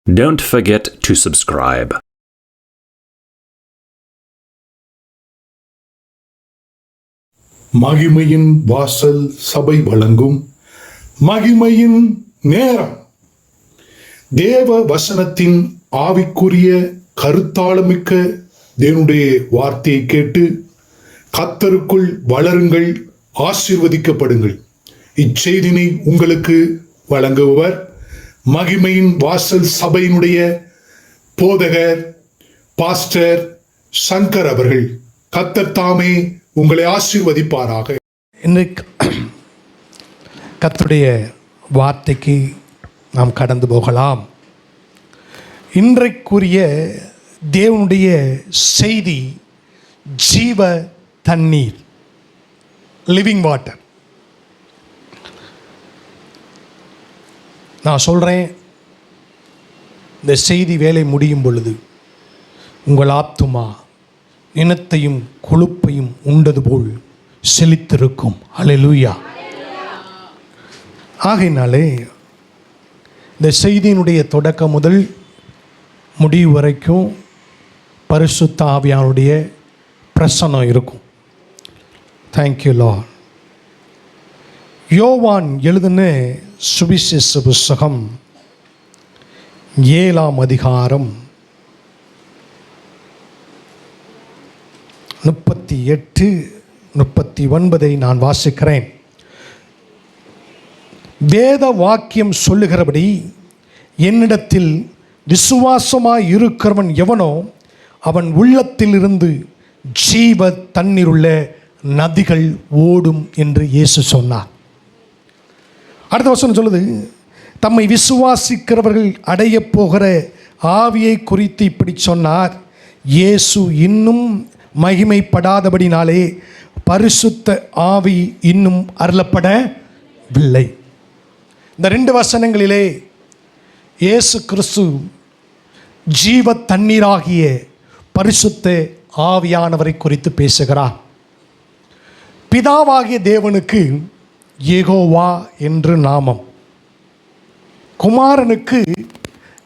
Don't forget to subscribe. மகிமையின் வாசல் சபை வழங்கும் மகிமையின் நேரம். தேவ வசனத்தின் ஆவிக்குரிய கருத்தாளமிக்க தேவனுடைய வார்த்தையை கேட்டு கர்த்தருக்குள் வளருங்கள், ஆசீர்வதிக்கப்படுங்கள். இச்செய்தினை உங்களுக்கு வழங்குபவர் மகிமையின் வாசல் சபையினுடைய போதகர் பாஸ்டர் சங்கர் அவர்கள். கர்த்தர் தாமே உங்களை ஆசீர்வதிப்பாராக. இன்றைக்கு கர்த்தருடைய வார்த்தைக்கு நாம் கடந்து போகலாம். இன்றைக்குரிய தேவனுடைய செய்தி ஜீவ தண்ணீர், லிவிங் வாட்டர். நான் சொல்கிறேன், இந்த செய்தி வேலை முடியும் பொழுது உங்கள் ஆத்துமா நினத்தையும் கொழுப்பையும் உண்டது போல் செழித்திருக்கும். அல்லேலூயா. ஆகையினாலே இந்த செய்தியினுடைய தொடக்கம் முதல் முடிவு வரைக்கும் பரிசுத்த ஆவியானுடைய பிரசன்னம் இருக்கும். Thank you Lord. யோவான் எழுதின சுவிசேஷ புஸ்தகம் 7ஆம் அதிகாரம் 38, 39 நான் வாசிக்கிறேன். வேத வாக்கியம் சொல்லுகிறபடி, என்னிடத்தில் விசுவாசமாய் இருக்கிறவன் எவனோ அவன் உள்ளத்திலிருந்து ஜீவ தண்ணீருள்ள நதிகள் ஓடும் என்று இயேசு சொன்னார். அடுத்த வசனம் சொல்லுது, தம்மை விசுவாசிக்கிறவர்கள் அடைய போகிற ஆவியை குறித்து இப்படி சொன்னார். இயேசு இன்னும் மகிமைப்படாதபடினாலே பரிசுத்த ஆவி இன்னும் அருளப்படவில்லை. இந்த 2 வசனங்களிலே இயேசு கிறிஸ்து ஜீவ தண்ணீராகிய பரிசுத்த ஆவியானவரை குறித்து பேசுகிறார். பிதாவாகிய தேவனுக்கு யெகோவா என்று நாமம், குமாரனுக்கு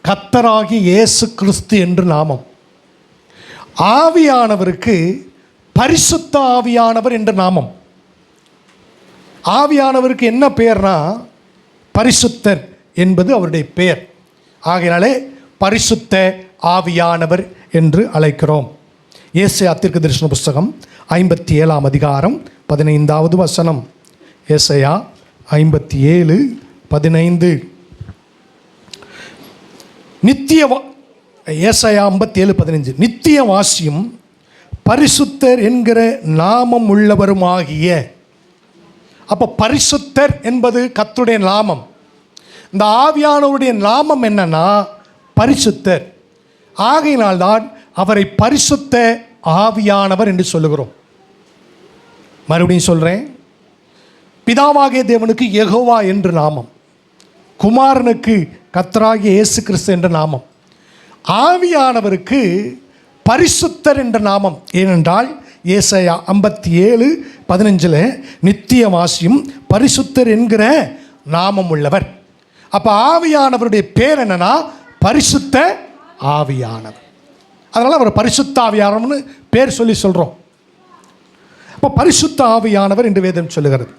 கர்த்தராகிய இயேசு கிறிஸ்து என்று நாமம், ஆவியானவருக்கு பரிசுத்த ஆவியானவர் என்ற நாமம். ஆவியானவருக்கு என்ன பெயர்னா பரிசுத்தர் என்பது அவருடைய பெயர். ஆகையினாலே பரிசுத்த ஆவியானவர் என்று அழைக்கிறோம். ஏசாயா தீர்க்கதரிசன புஸ்தகம் 57ஆம் அதிகாரம் 15வது வசனம். ஏசாயா 57:15. ஏசாயா 57:15. நித்திய வாசியும் பரிசுத்தர் என்கிற நாமம் உள்ளவருமாகிய. அப்போ பரிசுத்தர் என்பது கர்த்தருடைய நாமம். இந்த ஆவியானவருடைய நாமம் என்னன்னா பரிசுத்தர். ஆகையினால்தான் அவரை பரிசுத்த ஆவியானவர் என்று சொல்லுகிறோம். மறுபடியும் சொல்கிறேன், பிதாவாகிய தேவனுக்கு யெகோவா என்று நாமம், குமாரனுக்கு கர்த்தராகிய இயேசு கிறிஸ்து என்ற நாமம், ஆவியானவருக்கு பரிசுத்தர் என்ற நாமம். ஏனென்றால் ஏசாயா 57:15 நித்திய வாசியும் பரிசுத்தர் என்கிற நாமம் உள்ளவர். அப்போ ஆவியானவருடைய பேர் என்னன்னா பரிசுத்த ஆவியானவர். அதனால் அவர் பரிசுத்த ஆவியானவர்னு பேர் சொல்லி சொல்கிறோம். அப்போ பரிசுத்த ஆவியானவர் என்று வேதம் சொல்லுகிறது.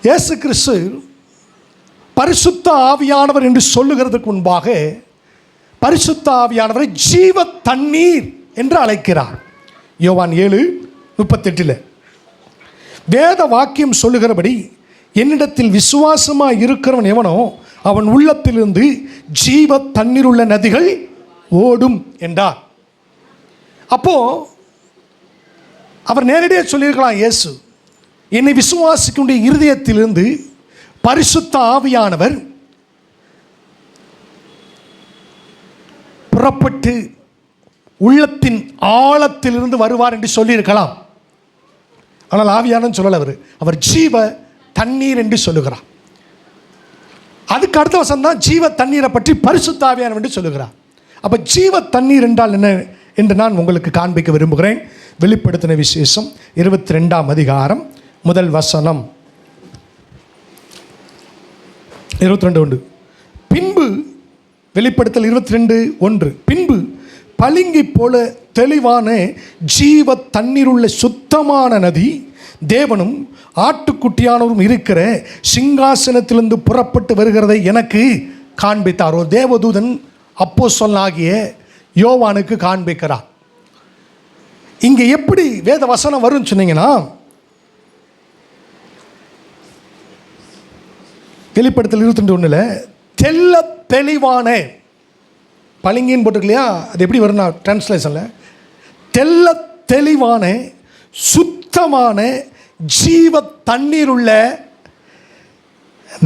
இயேசு கிறிஸ்து பரிசுத்த ஆவியானவர் என்று சொல்லுகிறதுக்கு முன்பாக பரிசுத்த ஆவியானவரை ஜீவ தண்ணீர் என்று அழைக்கிறார். யோவான் 7:38 வேத வாக்கியம் சொல்லுகிறபடி, என்னிடத்தில் விசுவாசமாக இருக்கிறவன் எவனோ அவன் உள்ளத்திலிருந்து ஜீவ தண்ணீர் உள்ள நதிகள் ஓடும் என்றார். அப்போ அவர் நேரடியாக சொல்லியிருக்கலாம், இயேசு என்னை விசுவாசிக்கின்ற இருதயத்திலிருந்து பரிசுத்த ஆவியானவர் புறப்பட்டு உள்ளத்தின் ஆழத்திலிருந்து வருவார் என்று சொல்லியிருக்கலாம். ஆனால் ஆவியானவர் சொல்லல, அவர் ஜீவ தண்ணீர் என்று சொல்லுகிறார். அதுக்கு அடுத்த வசனம் தான் ஜீவ தண்ணீரை பற்றி பரிசுத்த ஆவியானவர் என்று சொல்லுகிறார். அப்போ ஜீவ தண்ணீர் என்றால் என்ன என்று நான் உங்களுக்கு காண்பிக்க விரும்புகிறேன். வெளிப்படுத்தின விசேஷம் 22ஆம் அதிகாரம் 1 வசனம். 22 உண்டு. பின்பு வெளிப்படுத்தல் 22:1. பின்பு பளிங்கை போல தெளிவான ஜீவ தண்ணீருள்ள சுத்தமான நதி தேவனும் ஆட்டுக்குட்டியானவரும் இருக்கிற சிங்காசனத்திலிருந்து புறப்பட்டு வருகிறதை எனக்கு காண்பித்தார். ஒரு தேவதூதன் அப்போஸ்தலனாகிய யோவானுக்கு காண்பிக்கிறார். இங்கே எப்படி வேத வசனம் வரும்னு சொன்னீங்கன்னா, வெளிப்படுத்தல் 22:1 தெல்ல தெளிவான, பளிங்கின்னு போட்டிருக்கலையா, அது எப்படி வரும்னா டிரான்ஸ்லேஷனில் தெல்ல தெளிவான சுத்தமான ஜீவ தண்ணீர் உள்ள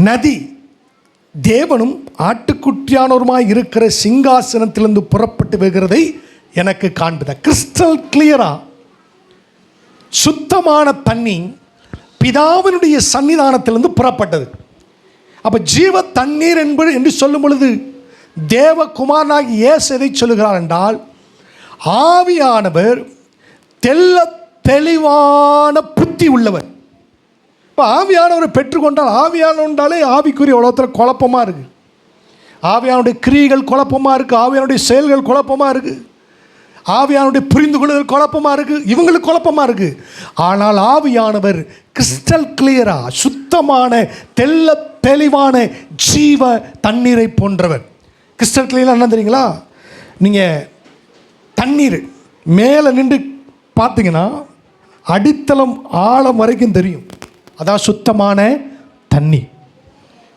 நதி தேவனும் ஆட்டுக்குட்டியானவருமாய் இருக்கிற சிங்காசனத்திலிருந்து புறப்பட்டு வருகிறதை எனக்கு காண்பித்தார். கிறிஸ்டல் கிளியரா சுத்தமான தண்ணி பிதாவினுடைய சன்னிதானத்திலிருந்து புறப்பட்டது. அப்போ ஜீவ தண்ணீர் என்பது என்று சொல்லும் பொழுது தேவகுமாரனாகி இயேசு எதை சொல்லுகிறார் என்றால், ஆவியானவர் தெல்ல தெளிவான புத்தி உள்ளவர். இப்போ ஆவியானவரை பெற்றுக்கொண்டால், ஆவியானவன்றாலே ஆவிக்குரிய உலகத்தில் குழப்பமாக இருக்குது. ஆவியானுடைய கிரியைகள் குழப்பமாக இருக்குது, ஆவியானுடைய செயல்கள் குழப்பமாக இருக்குது, ஆவியானுடைய புரிந்து கொள்ளுதல் குழப்பமாக இருக்குது, இவங்களுக்கு குழப்பமாக இருக்குது. ஆனால் ஆவியானவர் கிறிஸ்டல் கிளியரா சுத்தமான தெல்ல தெளிவான ஜீவ தண்ணீரை போன்றவர். கிறிஸ்டல் கிளியராக என்ன தெரியுங்களா, நீங்கள் தண்ணீர் மேலே நின்று பார்த்தீங்கன்னா அடித்தளம் ஆழம் வரைக்கும் தெரியும். அதான் சுத்தமான தண்ணி.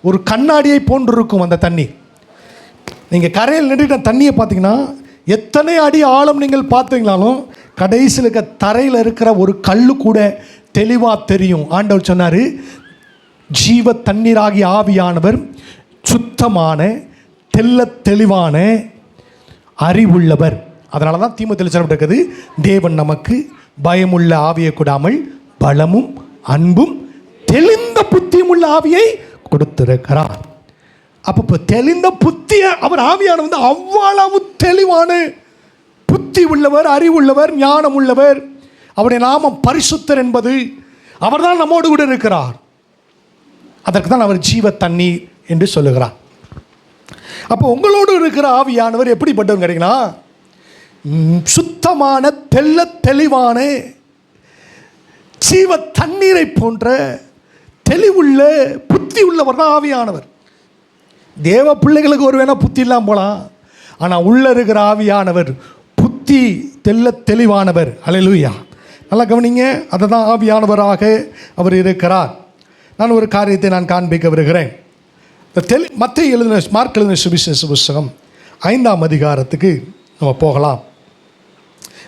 ஒரு கண்ணாடியை போன்று இருக்கும் அந்த தண்ணி. நீங்கள் கரையில் நின்றுட்ட தண்ணியை பார்த்தீங்கன்னா எத்தனை அடி ஆழம் நீங்கள் பார்த்தீங்களாலும் கடைசியில் இருக்க தரையில் இருக்கிற ஒரு கல் கூட தெளிவாக தெரியும். ஆண்டவர் சொன்னார், ஜீவ தண்ணீராகிய ஆவியானவர் சுத்தமான தெல்ல தெளிவான அறிவுள்ளவர். அதனால தான் தீமோத்தேயுவில் சொல்லப்பட்டிருக்கிறது, தேவன் நமக்கு பயமுள்ள ஆவியை கொடாமல் பலமும் அன்பும் தெளிந்த புத்தியும் உள்ள ஆவியை கொடுத்திருக்கிறார். அப்போ தெளிந்த புத்தியை அவர் ஆவியான வந்து அவ்வளவு தெளிவான புத்தி உள்ளவர், அறிவுள்ளவர், ஞானம் உள்ளவர். அவருடைய நாமம் பரிசுத்தர் என்பது, அவர் தான் நம்மோடு கூட இருக்கிறார். அதற்கு தான் அவர் ஜீவ தண்ணீர் என்று சொல்லுகிறார். அப்போ உங்களோடு இருக்கிற ஆவியானவர் எப்படிப்பட்டவர் கேட்டீங்கன்னா, சுத்தமான தெல்ல தெளிவான ஜீவ தண்ணீரை போன்ற தெளிவுள்ள புத்தி உள்ளவர் தான் ஆவியானவர். தேவ பிள்ளைகளுக்கு ஒரு வேணா புத்தி இல்லாமல் போகலாம், ஆனால் உள்ள இருக்கிற ஆவியானவர் புத்தி தெல்ல தெளிவானவர். அல்லேலூயா. நல்லா கவனிங்க, அதை தான் ஆவியானவராக அவர் இருக்கிறார். நான் ஒரு காரியத்தை நான் காண்பிக்க வருகிறேன். மத்தேயு எழுதின மார்க் எழுதின சுவிசேஷ புஸ்தகம் 5ஆம் அதிகாரத்துக்கு நம்ம போகலாம்.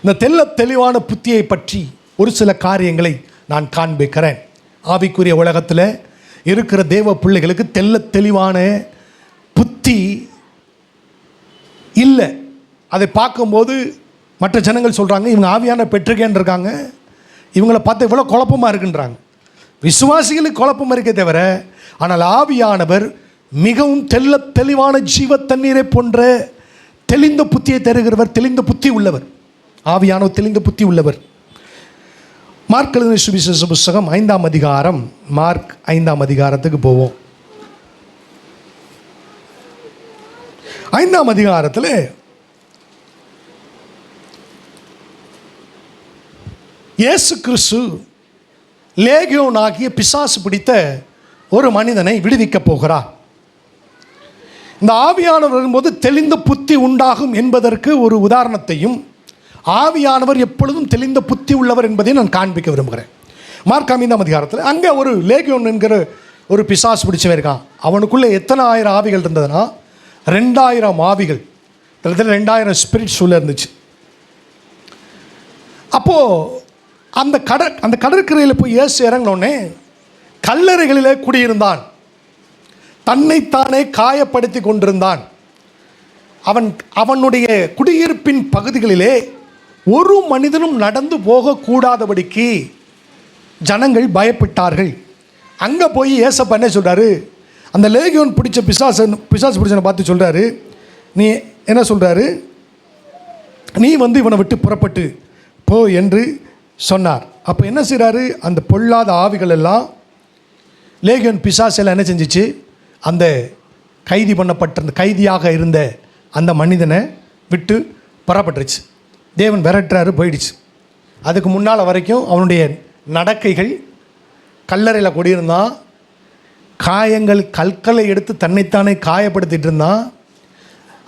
இந்த தெல்ல தெளிவான புத்தியை பற்றி ஒரு சில காரியங்களை நான் காண்பிக்கிறேன். ஆவிக்குரிய உலகத்தில் இருக்கிற தேவ பிள்ளைகளுக்கு தெல்ல தெளிவான புத்தி இல்லை. அதை பார்க்கும்போது மற்ற ஜனங்கள் சொல்கிறாங்க, இவங்க ஆவியான பெற்றுக்கேன்னு இருக்காங்க, இவங்களை பார்த்து இவ்வளோ குழப்பமாக இருக்குன்றாங்க. விசுவாசிகளுக்கு குழப்பம் இருக்கே தவிர, ஆனால் ஆவியானவர் மிகவும் தெல்ல தெளிவான ஜீவ தண்ணீரை போன்ற தெளிந்த புத்தியை தருகிறவர், தெளிந்த புத்தி உள்ளவர். ஆவியானவர் தெளிந்த புத்தி உள்ளவர். மார்க் எழுதின சுவிசேஷ புஸ்தகம் 5ஆம் அதிகாரம், மார்க் 5ஆம் அதிகாரத்துக்கு போவோம். 5ஆம் அதிகாரத்தில் இயேசு கிறிஸ்து லேகியோன் ஆகிய பிசாசு பிடித்த ஒரு மனிதனை விடுவிக்கப் போகிறார். இந்த ஆவியானவர் வரும்போது தெளிந்த புத்தி உண்டாகும் என்பதற்கு ஒரு உதாரணத்தையும், ஆவியானவர் எப்பொழுதும் தெளிந்த புத்தி உள்ளவர் என்பதையும் நான் காண்பிக்க விரும்புகிறேன். மார்க் 5ஆம் அதிகாரத்தில் அங்கே ஒரு லேகியோன் என்கிற ஒரு பிசாசு பிடிச்சவன் இருக்கான். அவனுக்குள்ளே எத்தனை ஆயிரம் ஆவிகள் இருந்ததுன்னா 2000 ஆவிகள், 2000 ஸ்பிரிட்ஸ் உள்ள இருந்துச்சு. அப்போது அந்த கடற்கரையில் போய் இயேசு இறங்கினோடனே கல்லறைகளிலே குடியிருந்தான். தன்னைத்தானே காயப்படுத்தி கொண்டிருந்தான். அவனுடைய குடியிருப்பின் பகுதிகளிலே ஒரு மனிதனும் நடந்து போகக்கூடாதபடிக்கு ஜனங்கள் பயப்பட்டார்கள். அங்கே போய் ஏசப்பா என்ன சொல்கிறாரு, அந்த லேகியோன் பிடிச்ச பிசாசு பிடிச்சனை பார்த்து சொல்கிறாரு, நீ என்ன சொல்கிறாரு, நீ வந்து இவனை விட்டு புறப்பட்டு போ என்று சொன்னார். அப்போ என்ன செய்கிறாரு, அந்த பொல்லாத ஆவிகள் எல்லாம் லேகியோன் பிசாசெல்லாம் என்ன செஞ்சிச்சு, அந்த கைதியாக இருந்த அந்த மனிதனை விட்டு புறப்பட்டுருச்சு. தேவன் விரட்டுறாரு, போயிடுச்சு. அதுக்கு முன்னால் வரைக்கும் அவனுடைய நடக்கைகள், கல்லறையில் குடியிருந்தான், காயங்கள், கற்களை எடுத்து தன்னைத்தானே காயப்படுத்திட்டு இருந்தான்.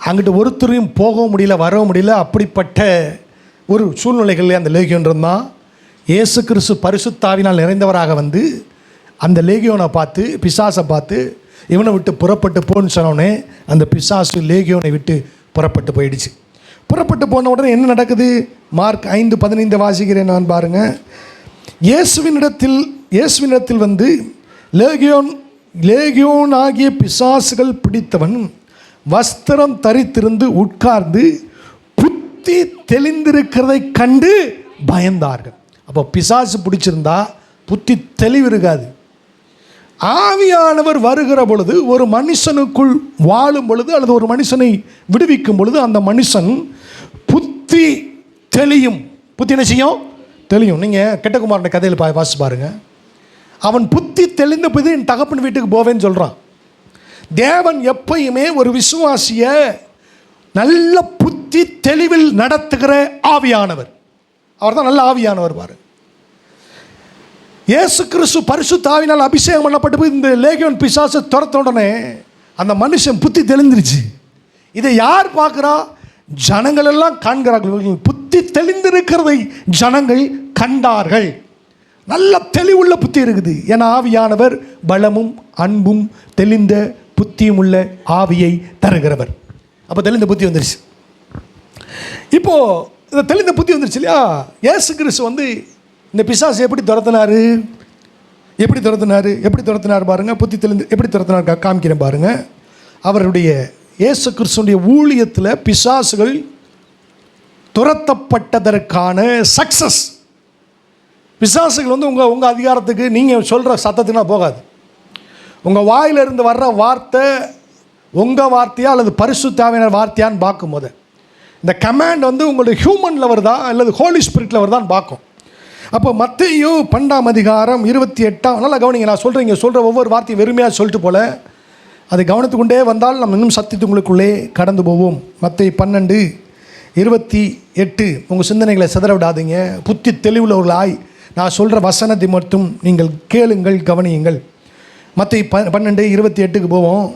அங்கிட்டு ஒருத்தரையும் போகவும் முடியல, வரவும் முடியல. அப்படிப்பட்ட ஒரு சூழ்நிலைகளில் அந்த லேகியோன் இருந்தான். இயேசு கிறிஸ்து பரிசுத்தாவினால் நிறைந்தவராக வந்து அந்த லேகியோனை பார்த்து, பிசாசை பார்த்து, இவனை விட்டு புறப்பட்டு போன்னு சொன்னோடனே அந்த பிசாசு லேகியோனை விட்டு புறப்பட்டு போயிடுச்சு. புறப்பட்டு போன உடனே என்ன நடக்குது? மார்க் 5:15 வாசிக்கிறேன் நான், பாருங்கள். இயேசுவினிடத்தில் வந்து லேகியோன் ஆகிய பிசாசுகள் பிடித்தவன் வஸ்திரம் தரித்திருந்து உட்கார்ந்து புத்தி தெளிந்திருக்கிறதை கண்டு பயந்தார்கள். அப்போ பிசாசு பிடிச்சிருந்தா புத்தி தெளிவு இருக்காது. ஆவியானவர் வருகிற பொழுது, ஒரு மனுஷனுக்குள் வாழும் பொழுது அல்லது ஒரு மனுஷனை விடுவிக்கும் பொழுது அந்த மனுஷன் புத்தி தெளியும். புத்தி என்ன செய்யும்? தெளியும். நீங்கள் கெட்டகுமாரன் கதையில் வாசிச்சு பாருங்கள். அவன் புத்தி தெளிந்த போது என் தகப்பன் வீட்டுக்கு போவேன்னு சொல்கிறான். தேவன் எப்பயுமே ஒரு விசுவாசியை நல்ல புத்தி தெளிவில் நடத்துகிற ஆவியானவர். அவர் தான் நல்ல ஆவியானவர். பாரு, இயேசு கிறிஸ்து பரிசுத்த ஆவியினால் அபிஷேகம் பண்ணப்பட்டு போய் இந்த லேகியோன் பிசாசை துரத்த உடனே அந்த மனுஷன் புத்தி தெளிந்துருச்சு. இதை யார் பார்க்குறா? ஜனங்கள் எல்லாம் காண்கிறார்கள். புத்தி தெளிந்திருக்கிறதை ஜனங்கள் கண்டார்கள். நல்ல தெளிவுள்ள புத்தி இருக்குது. ஏன்னா ஆவியானவர் பலமும் அன்பும் தெளிந்த புத்தியும் உள்ள ஆவியை தருகிறவர். அப்போ தெளிந்த புத்தி வந்துருச்சு. இப்போது இந்த தெளிந்த புத்தி வந்துருச்சு இல்லையா? இயேசு கிறிஸ்து வந்து இந்த பிசாசு எப்படி துரத்தினார் பாருங்கள். புத்தி தெளிந்து எப்படி துரத்தினார் காமிக்கிறேன் பாருங்கள். அவருடைய இயேசு கிறிஸ்துடைய ஊழியத்தில் பிசாசுகள் துரத்தப்பட்டதற்கான சக்ஸஸ். பிசாசுகள் வந்து உங்கள் அதிகாரத்துக்கு, நீங்கள் சொல்கிற சத்தத்துக்குனா போகாது. உங்கள் வாயிலிருந்து வர்ற வார்த்தை உங்கள் வார்த்தையா அல்லது பரிசுத்த ஆவியானவர் வார்த்தையான்னு பார்க்கும் போது இந்த கமாண்ட் வந்து உங்களுடைய ஹியூமனில் வருதா அல்லது ஹோலி ஸ்பிரிட்டில் வருதான்னு பார்க்கும். அப்போ மத்தேயு 12:28 நல்லா கவனிங்க. நான் சொல்கிறேன், இங்கே சொல்கிற ஒவ்வொரு வார்த்தையும் வெறுமையாக சொல்லிட்டு போல அதை கவனித்துக்கொண்டே வந்தால் நம்ம இன்னும் சத்தியத்துக்குள்ளே கடந்து போவோம். மத்தேயு 12:28 உங்கள் சிந்தனைகளை சிதற விடாதீங்க. புத்தி தெளிவுள்ளவர்களாய் நான் சொல்கிற வசனத்தை மட்டும் நீங்கள் கேளுங்கள், கவனியுங்கள். மத்தேயு 12:28 போவோம்.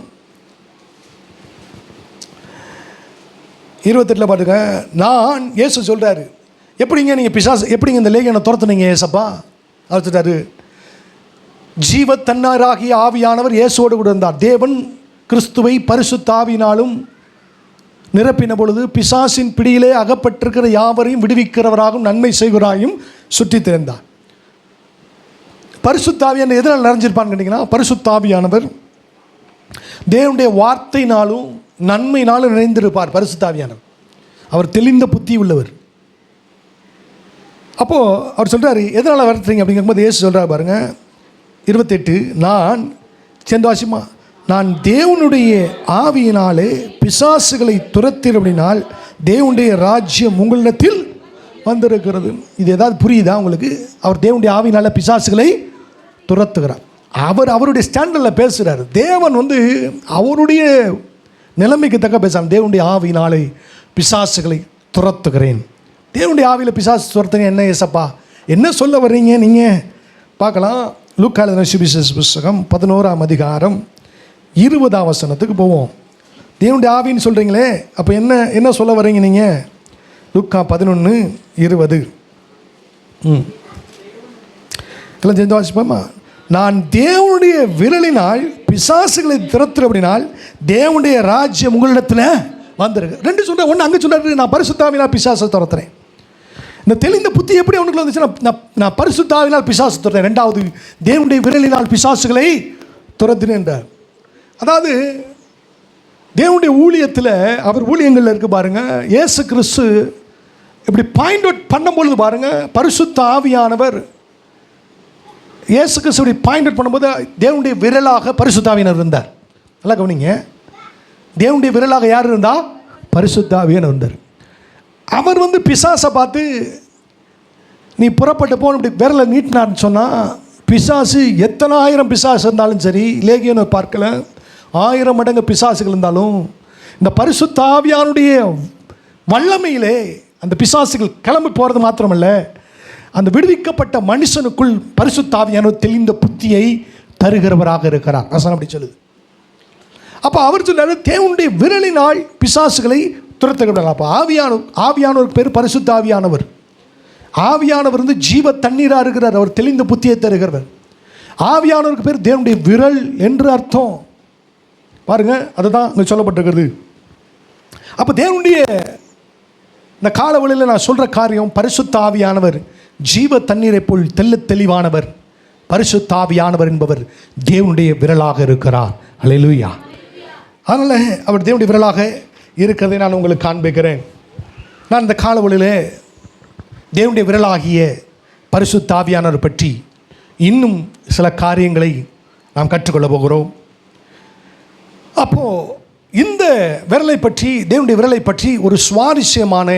28 பாருங்க. நான் இயேசு சொல்கிறாரு, எப்படிங்க நீங்கள் பிசாசு எப்படிங்க இந்த லேகியோனை துரத்துனீங்க ஏசப்பா? அவர் சொல்கிறாரு, ஜீவத்தன்னாராகிய ஆவியானவர் இயேசுவோடு கூட இருந்தார். தேவன் கிறிஸ்துவை பரிசுத்த ஆவியினாலும் நிரப்பின பொழுது பிசாசின் பிடியிலே அகப்பட்டிருக்கிற யாவரையும் விடுவிக்கிறவராகவும் நன்மை செய்கிறாயும் சுற்றி திறந்தார். பரிசுத்த ஆவியான எதனால் நிறைஞ்சிருப்பான்னு கேட்டிங்கன்னா, பரிசுத்த ஆவியானவர் தேவனுடைய வார்த்தையினாலும் நன்மையினாலும் நிறைந்திருப்பார். பரிசுத்த ஆவியானவர் அவர் தெளிந்த புத்தி உள்ளவர். அப்போது அவர் சொல்கிறார், எதனால் வரட்டுறீங்க அப்படிங்கும்போது இயேசு சொல்கிறார் பாருங்க 28, நான் செந்தாசிமா நான் தேவனுடைய ஆவியினாலே பிசாசுகளை துரத்தினபடினால் தேவனுடைய ராஜ்யம் உங்களிடத்தில் வந்திருக்கிறது. இது ஏதாவது புரியுதா உங்களுக்கு? அவர் தேவனுடைய ஆவியினால பிசாசுகளை துரத்துகிறார். அவருடைய ஸ்டாண்டர்டில் பேசுகிறார். தேவன் வந்து அவருடைய நிலைமைக்கு தக்க பேசுகிறார். தேவனுடைய ஆவியினாலே பிசாசுகளை துரத்துகிறேன். தேவனுடைய ஆவியில் பிசாசு துரத்துங்க என்ன ஏசப்பா, என்ன சொல்ல வர்றீங்க நீங்கள்? பார்க்கலாம். லூக்கா எழுதின சுவிசேஷ புஸ்தகம் 11ஆம் அதிகாரம் 20ஆம் வசனத்துக்கு போவோம். தேவனுடைய ஆவின்னு சொல்கிறீங்களே, அப்போ என்ன சொல்ல வர்றீங்க நீங்கள்? லூக்கா 11:20 எல்லாம் சேர்ந்து வாசிப்போமா? நான் தேவனுடைய விரலினால் பிசாசுகளை திறத்துறபடினால் தேவனுடைய ராஜ்யம் உங்களிடத்தில் வந்திருக்கு. ரெண்டு சொல்கிறேன். ஒன்று அங்கே சொல்கிறாரு, நான் பரிசுத்தாவினால் பிசாசை துரத்துறேன். இந்த தெளிந்த புத்தி எப்படி அவனுக்கு வந்துச்சுன்னா, நான் பரிசுத்தாவினால் பிசாசு துரத்துறேன். ரெண்டாவது, தேவனுடைய விரலினால் பிசாசுகளை துரத்தினேன் என்றார். அதாவது தேவனுடைய ஊழியத்தில் அவர் ஊழியங்களில் இருக்குது பாருங்கள். இயேசு கிறிஸ்து இப்படி பாயிண்ட் அவுட் பண்ணும்பொழுது பாருங்கள், பரிசுத்த ஆவியானவர் இயேசு கிறிஸ்து இப்படி பாயிண்ட் அவுட் பண்ணும்போது தேவனுடைய விரலாக பரிசுத்த ஆவியானவர் இருந்தார். நல்லா கவனிங்க. தேவனுடைய விரலாக யார் இருந்தால்? பரிசுத்த ஆவியானவர் இருந்தார். அவர் வந்து பிசாசை பார்த்து நீ புறப்பட்டு போன இப்படி விரலை நீட்டினார்னு சொன்னால், பிசாசு எத்தனை ஆயிரம் பிசாசு இருந்தாலும் சரி, லேகியோனை பார்க்கல, 1000 மடங்கு பிசாசுகள் இருந்தாலும் இந்த பரிசுத்த ஆவியானுடைய வல்லமையிலே அந்த பிசாசுகள் கிளம்பி போகிறது மாத்திரமல்ல, அந்த விடுவிக்கப்பட்ட மனுஷனுக்குள் பரிசுத்த ஆவியானவர் தெளிந்த புத்தியை தருகிறவராக இருக்கிறார். வசனம் அப்படி சொல்லுது. அப்போ அவர் சொன்னார், தேவனுடைய விரலினால் பிசாசுகளை துரத்துகிறார். அப்போ ஆவியானவருக்கு பேர் பரிசுத்த ஆவியானவர். ஆவியானவர் வந்து ஜீவ தண்ணீராக இருக்கிறார். அவர் தெளிந்த புத்தியை தருகிறவர். ஆவியானவருக்கு பேர் தேவனுடைய விரல் என்று அர்த்தம். பாருங்க, அதுதான் இங்கே சொல்லப்பட்டிருக்கிறது. அப்போ தேவனுடைய இந்த காலவெளியில் நான் சொல்கிற காரியம், பரிசுத்த ஆவியானவர் ஜீவ தண்ணீரை போல் தெளிவானவர். பரிசுத்த ஆவியானவர் என்பவர் தேவனுடைய விரலாக இருக்கிறார். அல்லேலூயா. அதனால் அவர் தேவனுடைய விரலாக இருக்கிறதை நான் உங்களுக்கு காண்பிக்கிறேன். நான் இந்த காலவெளியில் தேவனுடைய விரலாகிய பரிசுத்த ஆவியானவர் பற்றி இன்னும் சில காரியங்களை நாம் கற்றுக்கொள்ள போகிறோம். அப்போது இந்த விரலை பற்றி, தேவனுடைய விரலை பற்றி ஒரு சுவாரஸ்யமான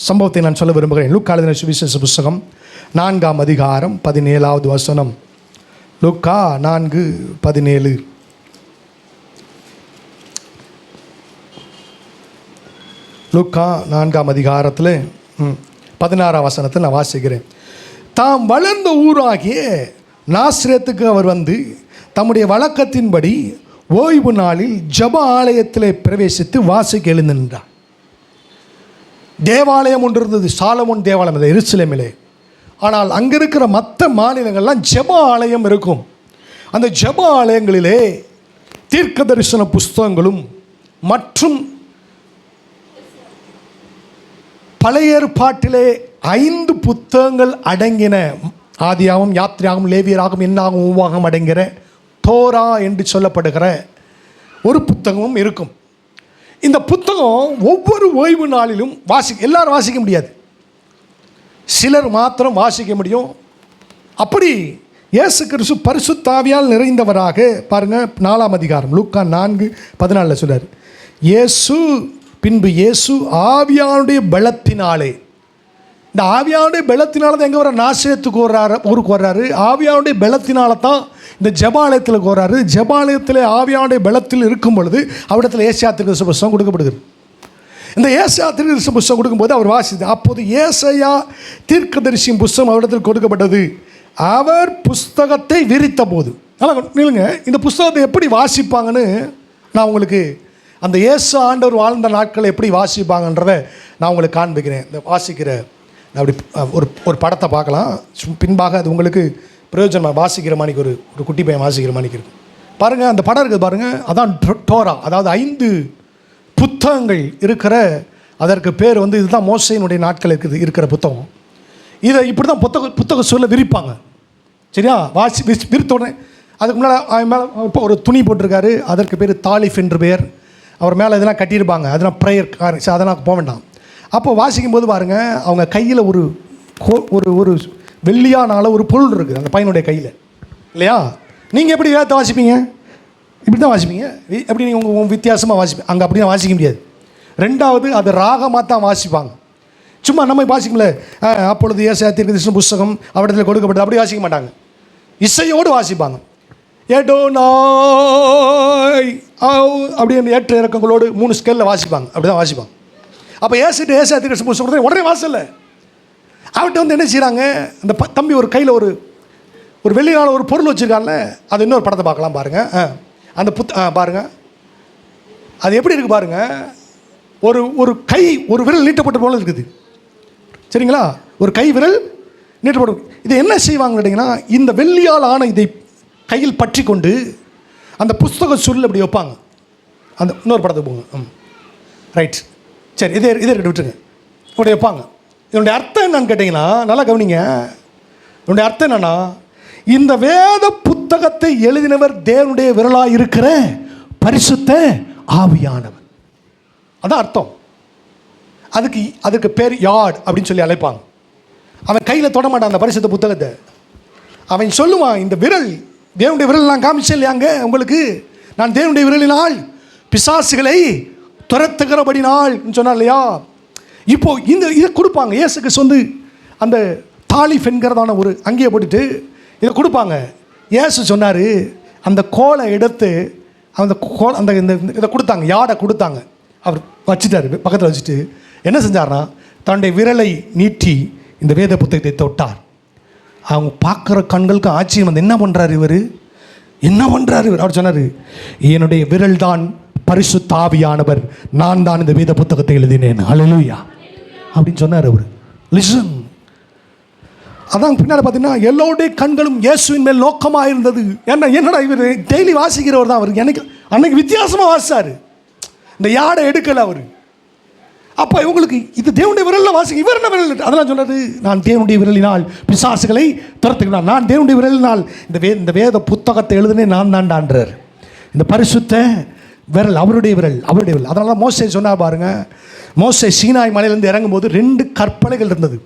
சம்பவத்தை நான் சொல்ல விரும்புகிறேன். லூக்கா எழுதின சுவிசேஷ புஸ்தகம் 4ஆம் அதிகாரம் 17வது வசனம். லூக்கா 4:17. லூக்கா 4ஆம் அதிகாரத்தில் 16ஆம் வசனத்தில் நான் வாசிக்கிறேன். தாம் வளர்ந்த ஊராகிய நாசரேத்துக்கு அவர் வந்து தம்முடைய வழக்கத்தின்படி ஓய்வு நாளில் ஜெப ஆலயத்தில் பிரவேசித்து வாசிக்க எழுந்து நின்றார். தேவாலயம் ஒன்று இருந்தது, சாலமோன் தேவாலயம், அது எருசலேமிலே. ஆனால் அங்கே இருக்கிற மற்ற மாநிலங்கள்லாம் ஜெப ஆலயம் இருக்கும். அந்த ஜெப ஆலயங்களிலே தீர்க்க தரிசன புஸ்தகங்களும் மற்றும் பழைய ஏற்பாட்டிலே 5 புத்தகங்கள் அடங்கின, ஆதியாகமம், யாத்திராகமம், லேவியராகமம், என்னாகமம், உபாகமம் அடங்கிற தோரா என்று சொல்லப்படுகிற ஒரு புத்தகமும் இருக்கும். இந்த புத்தகம் ஒவ்வொரு ஓய்வு நாளிலும் எல்லாரும் வாசிக்க முடியாது, சிலர் மாத்திரம் வாசிக்க முடியும். அப்படி இயேசு கிறிஸ்து பரிசுத்த ஆவியால் நிறைந்தவராக, பாருங்கள் 4ஆம் அதிகாரம் லூக்கா 4:14 சொல்றார். பின்பு இயேசு ஆவியானுடைய பலத்தினாலே, இந்த ஆவியானுடைய பலத்தினால தான் எங்கே வர, நாசரேத்துக்கு ஊருக்கு வர்றாரு. ஆவியானுடைய பலத்தினால தான் இந்த ஜெபாலயத்தில் வர்றாரு. ஜெபாலயத்தில் ஆவியானுடைய பலத்தில் இருக்கும் பொழுது அவரிடத்தில் ஏசாயா தீர்க்கதரிசி புஸ்தகம் கொடுக்கப்படுகிறது. இந்த ஏசாயா தீர்க்கதரிசி புஸ்தகம் கொடுக்கும்போது அவர் வாசித்து, அப்போது ஏசாயா தீர்க்கதரிசியின் புஸ்தகம் அவரிடத்தில் கொடுக்கப்பட்டது. அவர் புஸ்தகத்தை விரித்த போது, ஆனால் நில்லுங்க, இந்த புஸ்தகத்தை எப்படி வாசிப்பாங்கன்னு நான் உங்களுக்கு, அந்த இயேசு ஆண்டவர் வாழ்ந்த நாட்களை எப்படி வாசிப்பாங்கன்றதை நான் உங்களுக்கு காண்பிக்கிறேன். இந்த வாசிக்கிற அப்படி ஒரு படத்தை பார்க்கலாம். பின்பாக அது உங்களுக்கு பிரயோஜனமாக வாசிக்கிற மாணிக்கு ஒரு குட்டி பையன் வாசிக்கிற மாணிக்கு இருக்கும். பாருங்கள், அந்த படம் இருக்குது பாருங்கள், அதான் டோரா. அதாவது 5 புத்தகங்கள் இருக்கிற, அதற்கு பேர் வந்து இதுதான் மோசையினுடைய நாட்கள் இருக்கிற புத்தகம். இதை இப்படி தான் புத்தக சொல்ல விரிப்பாங்க. சரியா? விரித்த உடனே அதுக்கு மேலே இப்போ ஒரு துணி போட்டிருக்காரு, அதற்கு பேர் தாலிஃப் என்று பெயர். அவர் மேலே இதெல்லாம் கட்டியிருப்பாங்க, அதெல்லாம் ப்ரேயர் கார், அதெல்லாம் போக வேண்டாம். அப்போ வாசிக்கும்போது பாருங்கள், அவங்க கையில் ஒரு ஒரு வெள்ளியானால ஒரு பொருள் இருக்குது அந்த பையனுடைய கையில், இல்லையா? நீங்கள் எப்படி வேதத்தை வாசிப்பீங்க? இப்படி தான் வாசிப்பீங்க. எப்படி நீங்கள் உங்கள் வித்தியாசமாக வாசிப்பீங்க? அங்கே அப்படி தான் வாசிக்க முடியாது. ரெண்டாவது, அது ராகமாக தான் வாசிப்பாங்க. சும்மா நம்ம வாசிக்கல, அப்பொழுது ஏசாயா தீர்க்கதரிசன புஸ்தகம் அவரிடத்தில் கொடுக்கப்பட்டது, அப்படி வாசிக்க மாட்டாங்க. இசையோடு வாசிப்பாங்க. ஏடோனாய் அப்படி ஏற்ற இறக்கங்களோடு 3 ஸ்கேலில் வாசிப்பாங்க. அப்படி தான் வாசிப்பாங்க. அப்போ ஏசாயா தீர்க்கதரிசன புஸ்தகம் உடனே வாசல்ல அவர்கிட்ட வந்து என்ன செய்கிறாங்க, அந்த தம்பி ஒரு கையில் ஒரு வெள்ளினால ஒரு பொருள் வச்சுருக்காங்கல்ல, அது இன்னொரு படத்தை பார்க்கலாம் பாருங்கள். அந்த பாருங்கள், அது எப்படி இருக்குது பாருங்கள். ஒரு கை, ஒரு விரல் நீட்டப்பட்ட போல இருக்குது. சரிங்களா? ஒரு கை விரல் நீட்டப்பட்ட. இதை என்ன செய்வாங்கன்னு கேட்டிங்கன்னா, இந்த வெள்ளியால் ஆன இதை கையில் பற்றி கொண்டு அந்த புஸ்தக சுருள் அப்படி வைப்பாங்க. அந்த இன்னொரு படத்துக்கு போங்க. ரைட், சரி, இதே விட்டுருங்க. இப்படி வைப்பாங்க. இதனுடைய அர்த்தம் என்னன்னு கேட்டிங்கன்னா, நல்லா கவனிங்க. இதனுடைய அர்த்தம் என்னென்னா, இந்த வேத புத்தகத்தை எழுதினவர் தேவனுடைய விரலாக இருக்கிற பரிசுத்த ஆவியானவர். அதான் அர்த்தம். அதுக்கு பேர் யாட் அப்படின்னு சொல்லி அழைப்பாங்க. அவன் கையில் தொட மாட்டான் அந்த பரிசுத்த புத்தகத்தை. அவன் சொல்லுவான், இந்த விரல் தேவனுடைய விரல் நான் காமிச்சேன் இல்லையாங்க உங்களுக்கு, நான் தேவனுடைய விரலினால் பிசாசுகளை துரத்துகிறபடினால் சொன்னார் இல்லையா? இப்போ இதை கொடுப்பாங்க. இயேசுக்கு வந்து அந்த தாலிஃப் என்கிறதான ஒரு அங்கேயே போட்டுட்டு இதை கொடுப்பாங்க. இயேசு சொன்னார், அந்த கோலை எடுத்து அந்த அந்த இந்த இதை கொடுத்தாங்க, யாடை கொடுத்தாங்க. அவர் வச்சுட்டார், பக்கத்தில் வச்சுட்டு என்ன செஞ்சார்னா தன்னுடைய விரலை நீட்டி இந்த வேத புத்தகத்தை தொட்டார். அவங்க பார்க்குற கண்களுக்கு ஆச்சரியம் வந்து என்ன பண்ணுறாரு இவர், என்ன பண்ணுறாரு இவர். அவர் சொன்னார், என்னுடைய விரல் தான் பரிசுத்த ஆவியானவர், நான் தான் இந்த வேத புத்தகத்தை எழுதினேன், ஹல்லேலூயா அப்படின்னு சொன்னார் அவர். லிசன். அதான் பின்னால் பார்த்தீங்கன்னா எல்லோருடைய கண்களும் இயேசுவின் மேல் நோக்கமாக இருந்தது. என்னடா இவர் டெய்லி வாசிக்கிறவர் தான் அவர். எனக்கு அன்னைக்கு வித்தியாசமாக வாசித்தார், இந்த யாடை எடுக்கலை அவர். அப்போ இவங்களுக்கு இது தேவனுடைய விரலில் வாசிக்க, இவர் என்ன விரல் அதெல்லாம் சொன்னது, நான் தேவனுடைய விரலினால் பிசாசுகளை துரத்துக்கிறான், நான் தேவனுடைய விரலினால் இந்த வேத புத்தகத்தை எழுதுனே நான் தான்டான்றார். இந்த பரிசுத்த விரல் அவருடைய விரல், அவருடைய விரல். அதனால மோசே சொன்னார் பாருங்க, மோசே சீனாய் மலையிலேருந்து இறங்கும்போது 2 கற்பனைகள் இருந்தது.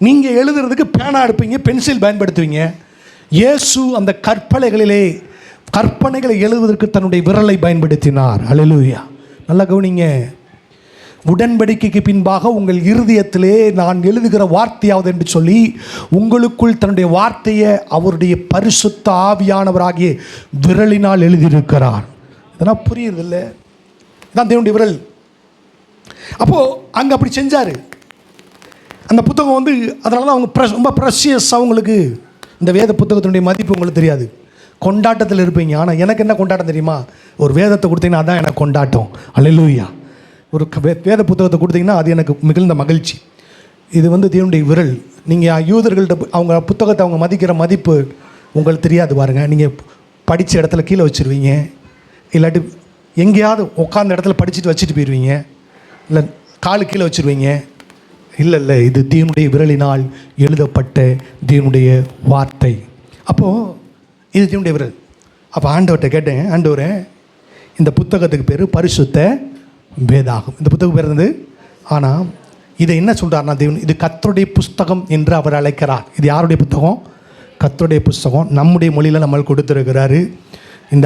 நீங்கள் எழுதுறதுக்கு பேனா எடுப்பீங்க, பென்சில் பயன்படுத்துவீங்க. இயேசு அந்த கற்பனைகளை எழுதுவதற்கு தன்னுடைய விரலை பயன்படுத்தினார். ஹல்லேலூயா. நல்லா கவனிங்க. உடன்படிக்கைக்கு பின்பாக உங்கள் இருதயத்திலே நான் எழுதுகிற வார்த்தையாவது என்று சொல்லி உங்களுக்குள் தன்னுடைய வார்த்தையை அவருடைய பரிசுத்த ஆவியானவராகிய விரலினால் எழுதியிருக்கிறார். இதெல்லாம் புரியுது இல்லை? இதான் தேவனுடைய விரல். அப்போது அங்கே அப்படி செஞ்சார். அந்த புத்தகம் வந்து அதனால தான் அவங்க ரொம்ப ப்ரெஷியஸ். அவங்களுக்கு இந்த வேத புத்தகத்தினுடைய மதிப்பு உங்களுக்கு தெரியாது. கொண்டாட்டத்தில் இருப்பீங்க. ஆனால் எனக்கு என்ன கொண்டாட்டம் தெரியுமா? ஒரு வேதத்தை கொடுத்தீங்கன்னா அதான் எனக்கு கொண்டாட்டம். அல்லேலூயா. ஒரு வேத புத்தகத்தை கொடுத்தீங்கன்னா அது எனக்கு மிகுந்த மகிழ்ச்சி. இது வந்து தேவனுடைய விரல். நீங்கள் யூதர்கள்ட்ட அவங்க புத்தகத்தை அவங்க மதிக்கிற மதிப்பு உங்களுக்கு தெரியாது பாருங்கள். நீங்கள் படித்த இடத்துல கீழே வச்சுருவீங்க, இல்லாட்டி எங்கேயாவது உட்காந்த இடத்துல படிச்சுட்டு வச்சுட்டு போயிடுவீங்க, இல்லை காலு கீழே வச்சுருவீங்க. இல்லை, இது தேவனுடைய விரலினால் எழுதப்பட்ட தேவனுடைய வார்த்தை. அப்போது இது தேவனுடைய விரல். அப்போ ஆண்டவர்கிட்ட கேட்டேன், ஆண்டவரே இந்த புத்தகத்துக்கு பேர் பரிசுத்த வேதாகம், இந்த புத்தகம் பேர் இருந்தது. ஆனால் இதை என்ன சொல்கிறார்னா தேவன், இது கர்த்தருடைய புஸ்தகம் என்று அவர் அழைக்கிறார். இது யாருடைய புத்தகம்? கர்த்தருடைய புஸ்தகம். நம்முடைய மொழியில் நம்ம கொடுத்துருக்கிறாரு. இந்த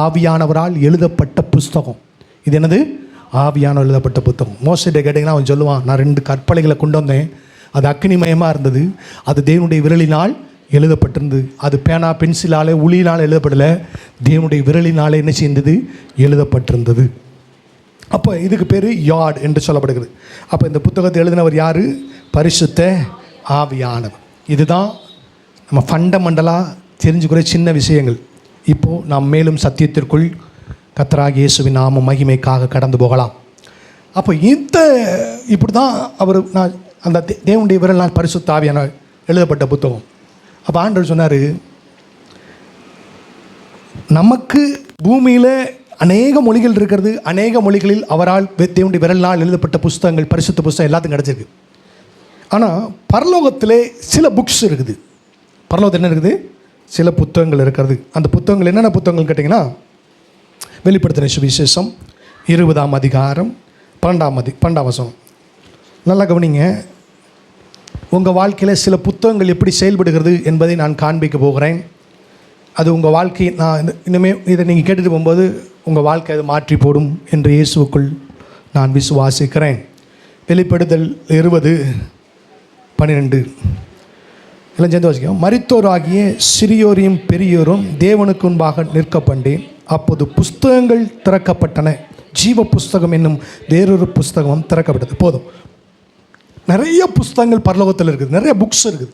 ஆவியானவரால் எழுதப்பட்ட புஸ்தகம். இது என்னது? ஆவியானவர் எழுதப்பட்ட புத்தகம். மோசைட்ட கேட்டிங்கன்னா அவன் சொல்லுவான், நான் 2 கற்பனைகளை கொண்டு வந்தேன், அது அக்னிமயமாக இருந்தது, அது தேவனுடைய விரலினால் எழுதப்பட்டிருந்தது. அது பேனா பென்சிலால் உளியினால் எழுதப்படலை, தேவனுடைய விரலினாலே என்ன செய்தது? எழுதப்பட்டிருந்தது. அப்போ இதுக்கு பேர் யாட் என்று சொல்லப்படுகிறது. அப்போ இந்த புத்தகத்தை எழுதினவர் யார்? பரிசுத்த ஆவியானவர். இதுதான் நம்ம ஃபண்டமெண்டலாக தெரிஞ்சுக்கிற சின்ன விஷயங்கள். இப்போது நாம் மேலும் சத்தியத்திற்குள் கர்த்தராகிய இயேசுவின் நாம மகிமைக்காக கடந்து போகலாம். அப்போ இப்படி தான் அவர் நான் அந்த தேவனுடைய விரலினால் பரிசுத்த ஆவியானவர் எழுதப்பட்ட புத்தகம். அப்போ ஆண்டவர் சொன்னார், நமக்கு பூமியில் அநேக மொழிகள் இருக்கிறது, அநேக மொழிகளில் அவரால் தேவனுடைய விரலினால் எழுதப்பட்ட புஸ்தகங்கள், பரிசுத்த புஸ்தகம் எல்லாத்துக்கும் கிடச்சிருக்கு. ஆனால் பரலோகத்திலே சில புக்ஸ் இருக்குது. பரலோகத்தில் என்ன இருக்குது? சில புத்தகங்கள் இருக்கிறது. அந்த புத்தகங்கள் என்னென்ன புத்தகங்கள் கேட்டிங்கன்னா, வெளிப்படுத்தின சுவிசேஷம் 20ஆம் அதிகாரம் 12ஆம் வசனம். நல்லா கவனிங்க. உங்கள் வாழ்க்கையில் சில புத்தகங்கள் எப்படி செயல்படுகிறது என்பதை நான் காண்பிக்க போகிறேன். அது உங்கள் வாழ்க்கை, நான் இனிமேல் இதை நீங்கள் கேட்டுட்டு போகும்போது உங்கள் வாழ்க்கை அது மாற்றி போடும் என்று இயேசுவுக்குள் நான் விசுவாசிக்கிறேன். வெளிப்படுத்தல் 20:12 எல்லாம் சேர்ந்து வாசிக்கும். மரித்தோராகிய சிறியோரையும் பெரியோரும் தேவனுக்கு முன்பாக நிற்க பண்ணேன். அப்போது புஸ்தகங்கள் திறக்கப்பட்டன, ஜீவ புஸ்தகம் என்னும் வேறொரு புஸ்தகமும் திறக்கப்பட்டது. போதும், நிறைய புஸ்தகங்கள் பரலோகத்தில் இருக்குது, நிறைய புக்ஸ் இருக்குது.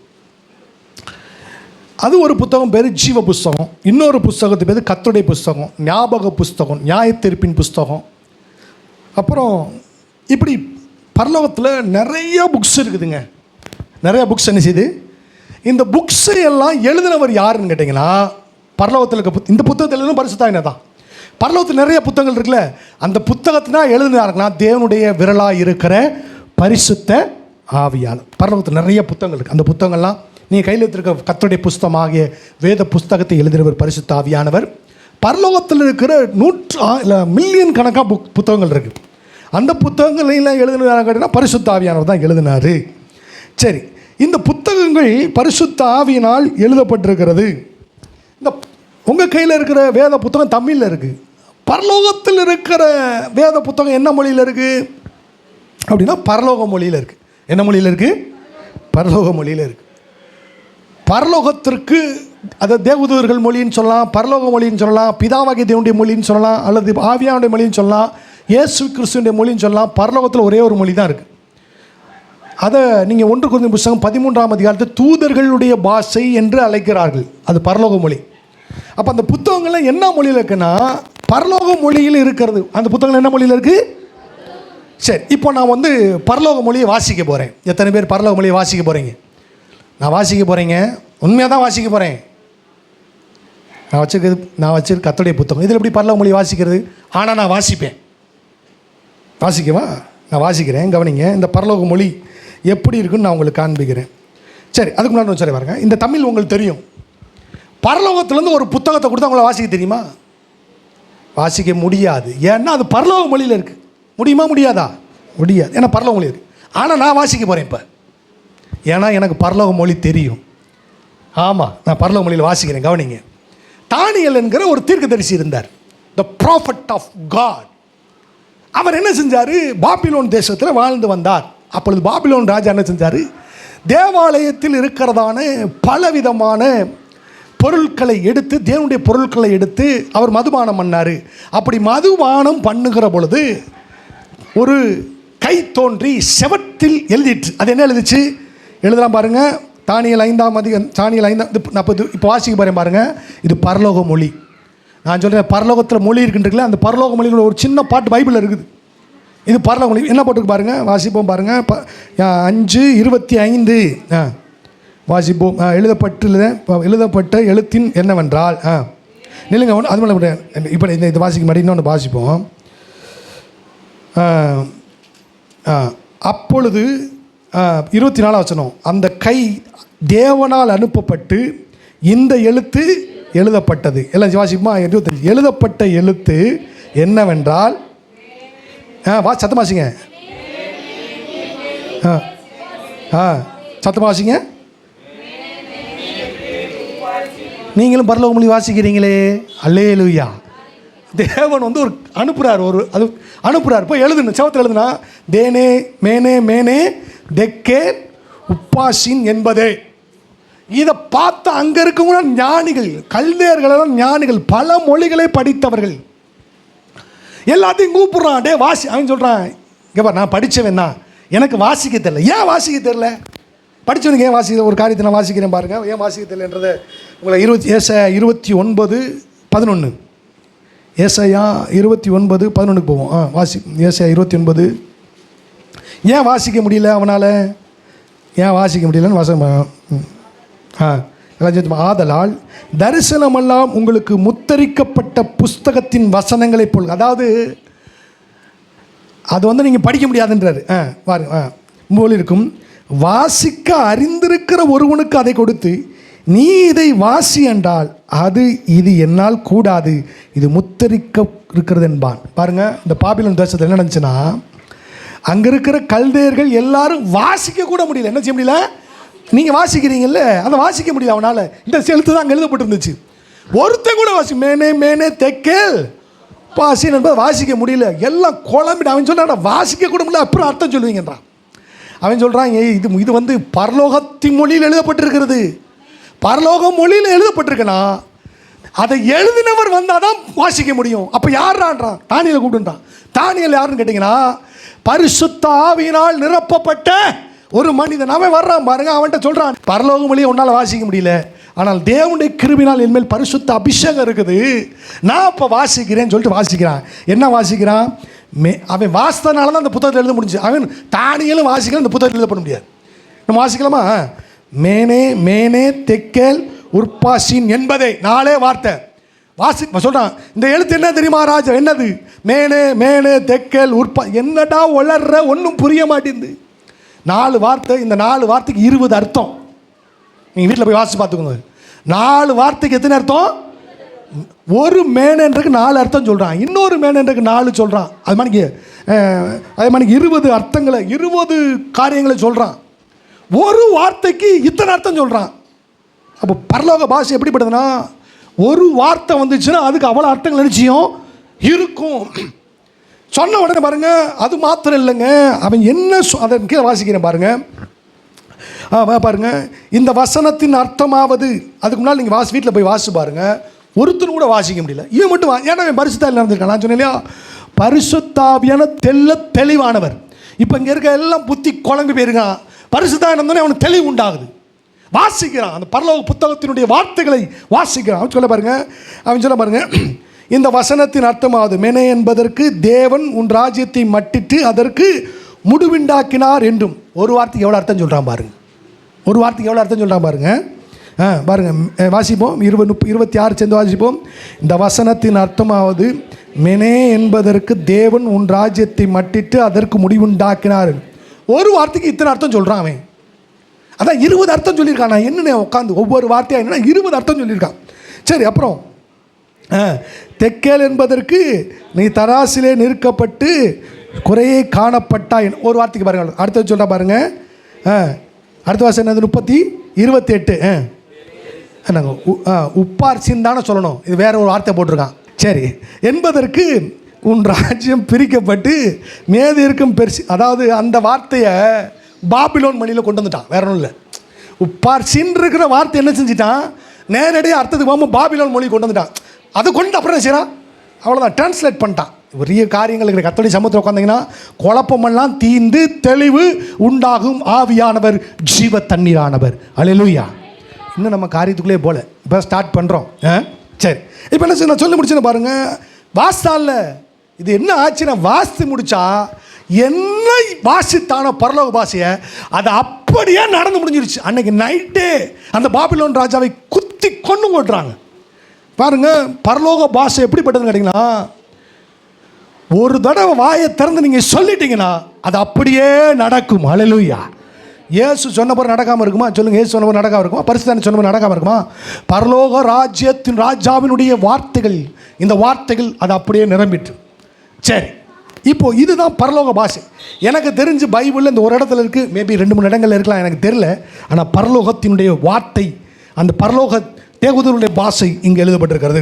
அது ஒரு புத்தகம் பேர் ஜீவ புஸ்தகம், இன்னொரு புஸ்தகத்து பேர் கர்த்தருடைய புஸ்தகம், ஞாபக புஸ்தகம், நியாயத்தீர்ப்பின் புஸ்தகம். அப்புறம் இப்படி பரலோகத்தில் நிறைய புக்ஸ் இருக்குதுங்க. நிறைய புக்ஸ் என்ன செய்யுது? இந்த புக்ஸை எல்லாம் எழுதினவர் யாருன்னு கேட்டிங்கன்னா, பரலோகத்தில் இருக்க இந்த புத்தகத்தில் எழுதுன பரிசுத்த தான். பரலோகத்தில் நிறைய புத்தகங்கள் இருக்குல்ல, அந்த புத்தகத்தினா எழுதினாருன்னா தேவனுடைய விரலாக இருக்கிற பரிசுத்த ஆவியானவர். பரலோகத்தில் நிறைய புத்தகங்கள் இருக்குது. அந்த புத்தகங்கள்லாம் நீங்கள் கையில் எடுத்துருக்க கர்த்தருடைய புஸ்தகமாகிய வேத புஸ்தகத்தை எழுதினவர் பரிசுத்த ஆவியானவர். பரலோகத்தில் இருக்கிற மில்லியன் கணக்காக புத்தகங்கள் இருக்குது. அந்த புத்தகங்களையும் எழுதினார் கேட்டிங்கன்னா பரிசுத்த ஆவியானவர் தான் எழுதினார். சரி, இந்த புத்தகங்கள் பரிசுத்த ஆவியினால் எழுதப்பட்டிருக்கிறது. இந்த உங்கள் கையில் இருக்கிற வேத புத்தகம் தமிழில் இருக்குது. பரலோகத்தில் இருக்கிற வேத புத்தகம் என்ன மொழியில் இருக்குது அப்படின்னா பரலோக மொழியில் இருக்குது. என்ன மொழியில் இருக்குது? பரலோக மொழியில் இருக்குது. பரலோகத்திற்கு அதை தேவதூதர்கள் மொழின்னு சொல்லலாம், பரலோக மொழின்னு சொல்லலாம், பிதாவாகிய தேவனுடைய மொழின்னு சொல்லலாம், அல்லது ஆவியானுடைய மொழின்னு சொல்லலாம், இயேசு கிறிஸ்துவினுடைய மொழின்னு சொல்லலாம். பரலோகத்தில் ஒரே ஒரு மொழி தான் இருக்குது. அதை நீங்கள் 1 கொரிந்தியர் புத்தகம் 13ஆம் அதிகாரத்தில் தூதர்களுடைய பாஷை என்று அழைக்கிறார்கள். அது பரலோக மொழி. அப்போ அந்த புத்தகங்கள்லாம் என்ன மொழியில் இருக்குன்னா பரலோக மொழியில் இருக்கிறது. அந்த புத்தகங்கள் என்ன மொழியில் இருக்குது? சரி, இப்போ நான் வந்து பரலோக மொழியை வாசிக்க போகிறேன். எத்தனை பேர் பரலோக மொழியை வாசிக்க போகிறீங்க? நான் வாசிக்க போகிறேங்க, உண்மையாக தான் வாசிக்க போகிறேன். நான் வச்சிருக்க கர்த்தருடைய புத்தகம். இதில் எப்படி பரலோக மொழி வாசிக்கிறது? ஆனால் நான் வாசிப்பேன். வாசிக்கவா? நான் வாசிக்கிறேன், கவனிங்க. இந்த பரலோக மொழி எப்படி இருக்குன்னு நான் உங்களுக்கு காண்பிக்கிறேன். சரி, அதுக்கு முன்னாடி சரி பாருங்க. இந்த தமிழ் உங்களுக்கு தெரியும். பரலோகத்துலேருந்து ஒரு புத்தகத்தை கொடுத்தா உங்களை வாசிக்க தெரியுமா? வாசிக்க முடியாது. ஏன்னா அது பரலோக மொழியில் இருக்குது. முடியுமா? முடியாதா? முடியாது. ஏன்னா பரலோக மொழி இருக்குது. ஆனால் நான் வாசிக்க போகிறேன் இப்போ, ஏன்னா எனக்கு பரலோக மொழி தெரியும். ஆமாம், நான் பரலோக மொழியில் வாசிக்கிறேன். கவனிங்க. தானியேல் என்கிற ஒரு தீர்க்கதரிசி இருந்தார், த ப்ராஃபட் ஆஃப் காட். அவர் என்ன செஞ்சார்? பாபிலோன் தேசத்தில் வாழ்ந்து வந்தார். அப்பொழுது பாபிலோன் ராஜா என்ன செஞ்சார்? தேவாலயத்தில் இருக்கிறதான பலவிதமான பொருட்களை எடுத்து, தேவனுடைய பொருட்களை எடுத்து அவர் மதுபானம் பண்ணார். அப்படி மதுபானம் பண்ணுகிற பொழுது ஒரு கை தோன்றி செவத்தில் எழுதிட்டு, அது என்ன எழுதிச்சு? எழுதலாம் பாருங்க. தானியேல் 5ஆம் அதிகாரம், தானியேல் 5 நான் இப்போ வாசிக்க போகிறேன் பாருங்க. இது பரலோக மொழி. நான் சொல்கிறேன், பரலோகத்தில் மொழி இருக்குன்றதுல அந்த பரலோக மொழியில் ஒரு சின்ன பாட்டு பைபிளில் இருக்குது. இது பரலோக மொழி. என்ன போட்டுருக்கு பாருங்கள், வாசிப்போம் பாருங்கள். 5:25 வாசிப்போம். எழுதப்பட்ட எழுத்தின் என்னவென்றால் நில்லுங்க, அது மேலே இப்போ இது வாசிக்க மாட்டேன், இன்னொன்று வாசிப்போம். அப்பொழுது 24 வசனம், அந்த கை தேவனால் அனுப்பப்பட்டு இந்த எழுத்து எழுதப்பட்டது. எல்லாம் வாசிப்போமா? 25. எழுதப்பட்ட எழுத்து என்னவென்றால், சத்தம் வாசிங்க, சத்தம் வாசிங்க. நீங்களும் பரலோக மொழி வாசிக்கிறீங்களே, அல்லேலூயா. தேவன் வந்து ஒரு அனுப்புகிறார், அது அனுப்புகிறார். இப்போ எழுதுன்னு செவத்தில் எழுதுனா, தேனே மேனே மேனே தெக்கே உப்பாசின் என்பதே. இதை பார்த்து அங்கே இருக்கவங்க ஞானிகள், கல்தேயர்களெல்லாம் ஞானிகள், பல மொழிகளை படித்தவர்கள், எல்லாத்தையும் கூப்பிட்றான். டே வாசி. அவன் சொல்கிறான், இங்கே பார், நான் படித்தவன் தான், எனக்கு வாசிக்க தெரியல. ஏன் வாசிக்க தெரியல? படித்தவனுக்கு ஏன் வாசிக்க? ஒரு காரியத்தை நான் வாசிக்கிறேன் பாருங்கள், ஏன் வாசிக்க தெரியலன்றதை உங்களை ஏசாயா 29:11. ஏசாயா 29:11 போவோம். வாசி. ஏசாயா 29. ஏன் வாசிக்க முடியல அவனால்? ஏன் வாசிக்க முடியலன்னு ஆதலால் தரிசனமெல்லாம் உங்களுக்கு முத்தரிக்கப்பட்ட புஸ்தகத்தின் வசனங்களை போல். அதாவது அது வந்து நீங்கள் படிக்க முடியாதுன்றார். பாருங்க, போல் இருக்கும். வாசிக்க அறிந்திருக்கிற ஒருவனுக்கு அதை கொடுத்து, நீ இதை வாசி என்றால் இது என்னால் கூடாது, இது முத்தரிக்க இருக்கிறது என்பான். பாருங்கள், இந்த பாபிலோன் தேசத்தில் என்ன நடந்துச்சுன்னா, அங்கே இருக்கிற கல்தேயர்கள் எல்லாரும் வாசிக்க கூட முடியல. என்ன செய்ய முடியல? நீங்கள் வாசிக்கிறீங்கல்ல, அதை வாசிக்க முடியல அவனால். இந்த எழுத்து தான் அங்கே எழுதப்பட்டிருந்துச்சு. ஒருத்தன் கூட மேனே மேனே தெக்கேல் பாசி என்பதை வாசிக்க முடியல. எல்லாம் குழம்பிட்டு அவன் சொல்கிறான், வாசிக்க கூட முடியல, அப்புறம் அர்த்தம் சொல்லுவீங்கன்றான். அவன் சொல்கிறான், இது வந்து பரலோகத்தின் மொழியில் எழுதப்பட்டிருக்கிறது. பரலோக மொழியில் எழுதப்பட்டிருக்குன்னா அதை எழுதினவர் வந்தால் தான் வாசிக்க முடியும். அப்போ யாரான்றான்? தானியேலை கூப்பிட்டுன்றான். தானியேல் யாருன்னு கேட்டிங்கன்னா, பரிசுத்த ஆவியினால் நிரப்பப்பட்ட ஒரு மனிதன். அவன் வர்றான் பாருங்க. அவன்கிட்ட சொல்கிறான், பரலோக மொழியை உன்னால் வாசிக்க முடியல, ஆனால் தேவனுடைய கிருபினால் என்மேல் பரிசுத்த அபிஷேகம் இருக்குது, நான் இப்போ வாசிக்கிறேன்னு சொல்லிட்டு வாசிக்கிறான். என்ன வாசிக்கிறான்? அவன் வாசித்தனால தான் அந்த புத்தகத்தில் எழுத முடிஞ்சு. அவன் தானியேலும் வாசிக்கலாம், இந்த புத்தகத்தில் எழுத பண்ண முடியாது. நம்ம வாசிக்கலாமா? மேனே மேனே தெக்கேல் உற்பாசின் என்பதே 4 வார்த்தை சொல்கிறான். இந்த எழுத்து என்ன தெரியுமா ராஜா? என்னது? மேனே மேனே தெக்கேல் என்னடா வளர்ற, ஒன்றும் புரிய மாட்டேங்குது. 4 வார்த்தை. இந்த 4 வார்த்தைக்கு 20 அர்த்தம். நீங்கள் வீட்டில் போய் வாசித்து பார்த்துக்கோங்க. 4 வார்த்தைக்கு எத்தனை அர்த்தம்? ஒரு மேனன்றக்கு 4 அர்த்தம் சொல்கிறான், இன்னொரு மேனன்றக்கு 4 சொல்கிறான். அது மாதிரி 20 அர்த்தங்களை, 20 காரியங்களை சொல்கிறான். ஒரு வார்த்தைக்கு இத்தனை அர்த்தம் சொல்கிறான். அப்போ பரலோக பாஷை எப்படிப்படுதுன்னா, ஒரு வார்த்தை வந்துச்சுன்னா அதுக்கு அவ்வளோ அர்த்தங்கள் நிச்சயம் இருக்கும். சொன்ன உடனே பாருங்க, அது மாத்திரம் இல்லைங்க, அவன் என்ன அதை கீழே வாசிக்கிறேன் பாருங்க. பாருங்க, இந்த வசனத்தின் அர்த்தமாவது, அதுக்கு முன்னால் நீங்கள் வீட்டில் போய் வாசி பாருங்க. ஒருத்தரும் கூட வாசிக்க முடியல. இவன் மட்டும் ஏன்னா பரிசுத்தாவில் நடந்திருக்கான். நான் சொன்னேன் இல்லையா, பரிசுத்தாவியான தெளிவானவர். இப்போ இங்கே இருக்க எல்லாம் புத்தி குழம்பு போயிருக்கான். பரிசுத்தாவியம் இருந்தோடனே அவனுக்கு தெளிவு உண்டாகுது. வாசிக்கிறான், அந்த பரலோக புத்தகத்தினுடைய வார்த்தைகளை வாசிக்கிறான். அவன் சொல்ல பாருங்க, இந்த வசனத்தின் அர்த்தமாவது மெனே என்பதற்கு தேவன் உன் ராஜ்யத்தை மட்டிட்டு அதற்கு முடிவுண்டாக்கினார் என்றும். ஒரு வார்த்தைக்கு எவ்வளோ அர்த்தம் சொல்கிறான் பாருங்க. ஒரு வார்த்தைக்கு எவ்வளோ அர்த்தம் சொல்கிறான் பாருங்க. பாருங்க, வாசிப்போம். 26 சேர்ந்து வாசிப்போம். இந்த வசனத்தின் அர்த்தமாவது மெனே என்பதற்கு தேவன் உன் ராஜ்யத்தை மட்டிட்டு அதற்கு முடிவுண்டாக்கினார். ஒரு வார்த்தைக்கு இத்தனை அர்த்தம் சொல்கிறான் அவன். அதான் 20 அர்த்தம் சொல்லியிருக்கான். நான் என்னென்ன உட்காந்து ஒவ்வொரு வார்த்தையாக என்னன்னா 20 அர்த்தம் சொல்லியிருக்கான். சரி, அப்புறம் தெக்கேல் என்பதற்கு நீ தராசிலே நிற்கப்பட்டு குறையே காணப்பட்டாய். ஒரு வார்த்தைக்கு பாருங்கள். அடுத்தது சொல்கிறா பாருங்க. அடுத்த வாசம் என்னது? 28. நாங்கள் உப்பார்சின்னு தானே சொல்லணும். இது வேற ஒரு வார்த்தை போட்டிருக்கான். சரி, என்பதற்கு உன் ராஜ்யம் பிரிக்கப்பட்டு மேது இருக்கும் பெருசு. அதாவது அந்த வார்த்தையை பாபிலோன் மொழியில் கொண்டு வந்துட்டான். வேற ஒன்றும் இல்லை. உப்பார்சின்னு இருக்கிற வார்த்தை என்ன செஞ்சிட்டான், நேரடியாக அர்த்தத்துக்கு போகாமல் பாபிலோன் மொழி கொண்டு வந்துட்டான். அதை கொண்டு அப்புறம் என்ன செய்யறான், அவ்வளோதான், டிரான்ஸ்லேட் பண்ணிட்டான். பெரிய காரியங்கள் இருக்கிற கத்தோலிக்க சமூகத்தில் உட்காந்திங்கன்னா குழப்பமெல்லாம் தீர்ந்து தெளிவு உண்டாகும். ஆவியானவர் ஜீவ தண்ணீரானவர். அல்லேலூயா. இன்னும் நம்ம காரியத்துக்குள்ளே போல இப்போ ஸ்டார்ட் பண்ணுறோம். சரி, இப்போ என்ன செய்ய நான் சொல்லி முடிச்சுன்னு பாருங்க. வாஸ்தால இது என்ன ஆச்சுன்னா, வாசித்து முடிச்சா என்ன வாசித்தான பரலோக பாஷையை அது அப்படியே நடந்து முடிஞ்சிருச்சு. அன்னைக்கு நைட்டே அந்த பாபிலோன் ராஜாவை குத்தி கொண்டு ஓடுறாங்க பாருங்க. பரலோக பாஷை எப்படிப்பட்டதுன்னு கேட்டிங்கன்னா, ஒரு தடவை வாயை திறந்து நீங்கள் சொல்லிட்டீங்கன்னா அது அப்படியே நடக்கும். அல்லேலூயா. இயேசு சொன்ன பிறகு நடக்காமல் இருக்குமா? சொல்லுங்கள். இயேசு சொன்ன பிறகு நடக்காமல் இருக்குமா? பரிசுத்தம் சொன்ன பிறகு நடக்காமல் இருக்குமா? பரலோக ராஜாவினுடைய வார்த்தைகள், இந்த வார்த்தைகள் அது அப்படியே நிரம்பிட்டு. சரி, இப்போ இதுதான் பரலோக பாஷை. எனக்கு தெரிஞ்சு பைபிளில் இந்த ஒரு இடத்துல இருக்குது, மேபி 2-3 இடங்கள்ல இருக்கலாம், எனக்கு தெரியல. ஆனால் பரலோகத்தினுடைய வார்த்தை, அந்த பரலோக தேவதூதருடைய பாஷை இங்கே எழுதப்பட்டிருக்கிறது.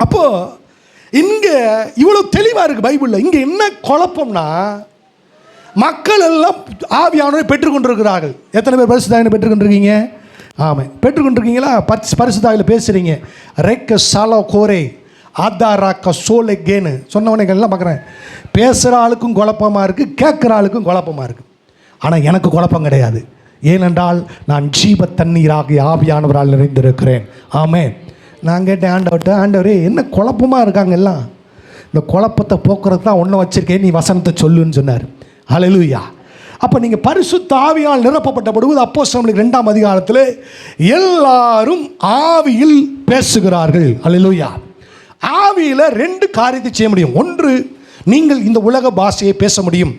அப்போது இங்கே இவ்வளோ தெளிவாக இருக்குது பைபிளில். இங்கே என்ன குழப்பம்னா, மக்கள் எல்லாம் ஆவியானவரை பெற்றுக்கொண்டிருக்கிறார்கள். எத்தனை பேர் பரிசுத்தாவியை பெற்றுக்கொண்டிருக்கீங்க? ஆமாம், பெற்றுக்கொண்டிருக்கீங்களா? பரிசுத்தாவியில் பேசுகிறீங்க. ரெக்க சாலோ கோரே ஆதாராக்க சோலை கேனு சொன்னவனை எல்லாம் பார்க்குறேன். பேசுகிற ஆளுக்கும் குழப்பமாக இருக்குது, கேட்குற ஆளுக்கும் குழப்பமாக இருக்குது. ஆனால் எனக்கு குழப்பம் கிடையாது. ஏனென்றால் நான் ஜீவ தண்ணீராகிய ஆவியானவரால் நிறைந்திருக்கிறேன். ஆமே. நான் கேட்டேன் ஆண்டவரே என்ன குழப்பமாக இருக்காங்க எல்லாம், இந்த குழப்பத்தை போக்குறதுக்கு தான் ஒன்றை வச்சுருக்கேன், நீ வசனத்தை சொல்லுன்னு சொன்னார். அல்லேலூயா. அப்போ நீங்கள் பரிசுத்த ஆவியால் நிரப்பப்பட்டபடுவது அப்போஸ்தலர் 2ஆம் அதிகாரத்தில் எல்லாரும் ஆவியில் பேசுகிறார்கள். அல்லேலூயா. ஆவியில் 2 காரியத்தை செய்ய முடியும். ஒன்று, நீங்கள் இந்த உலக பாஷையை பேச முடியும்.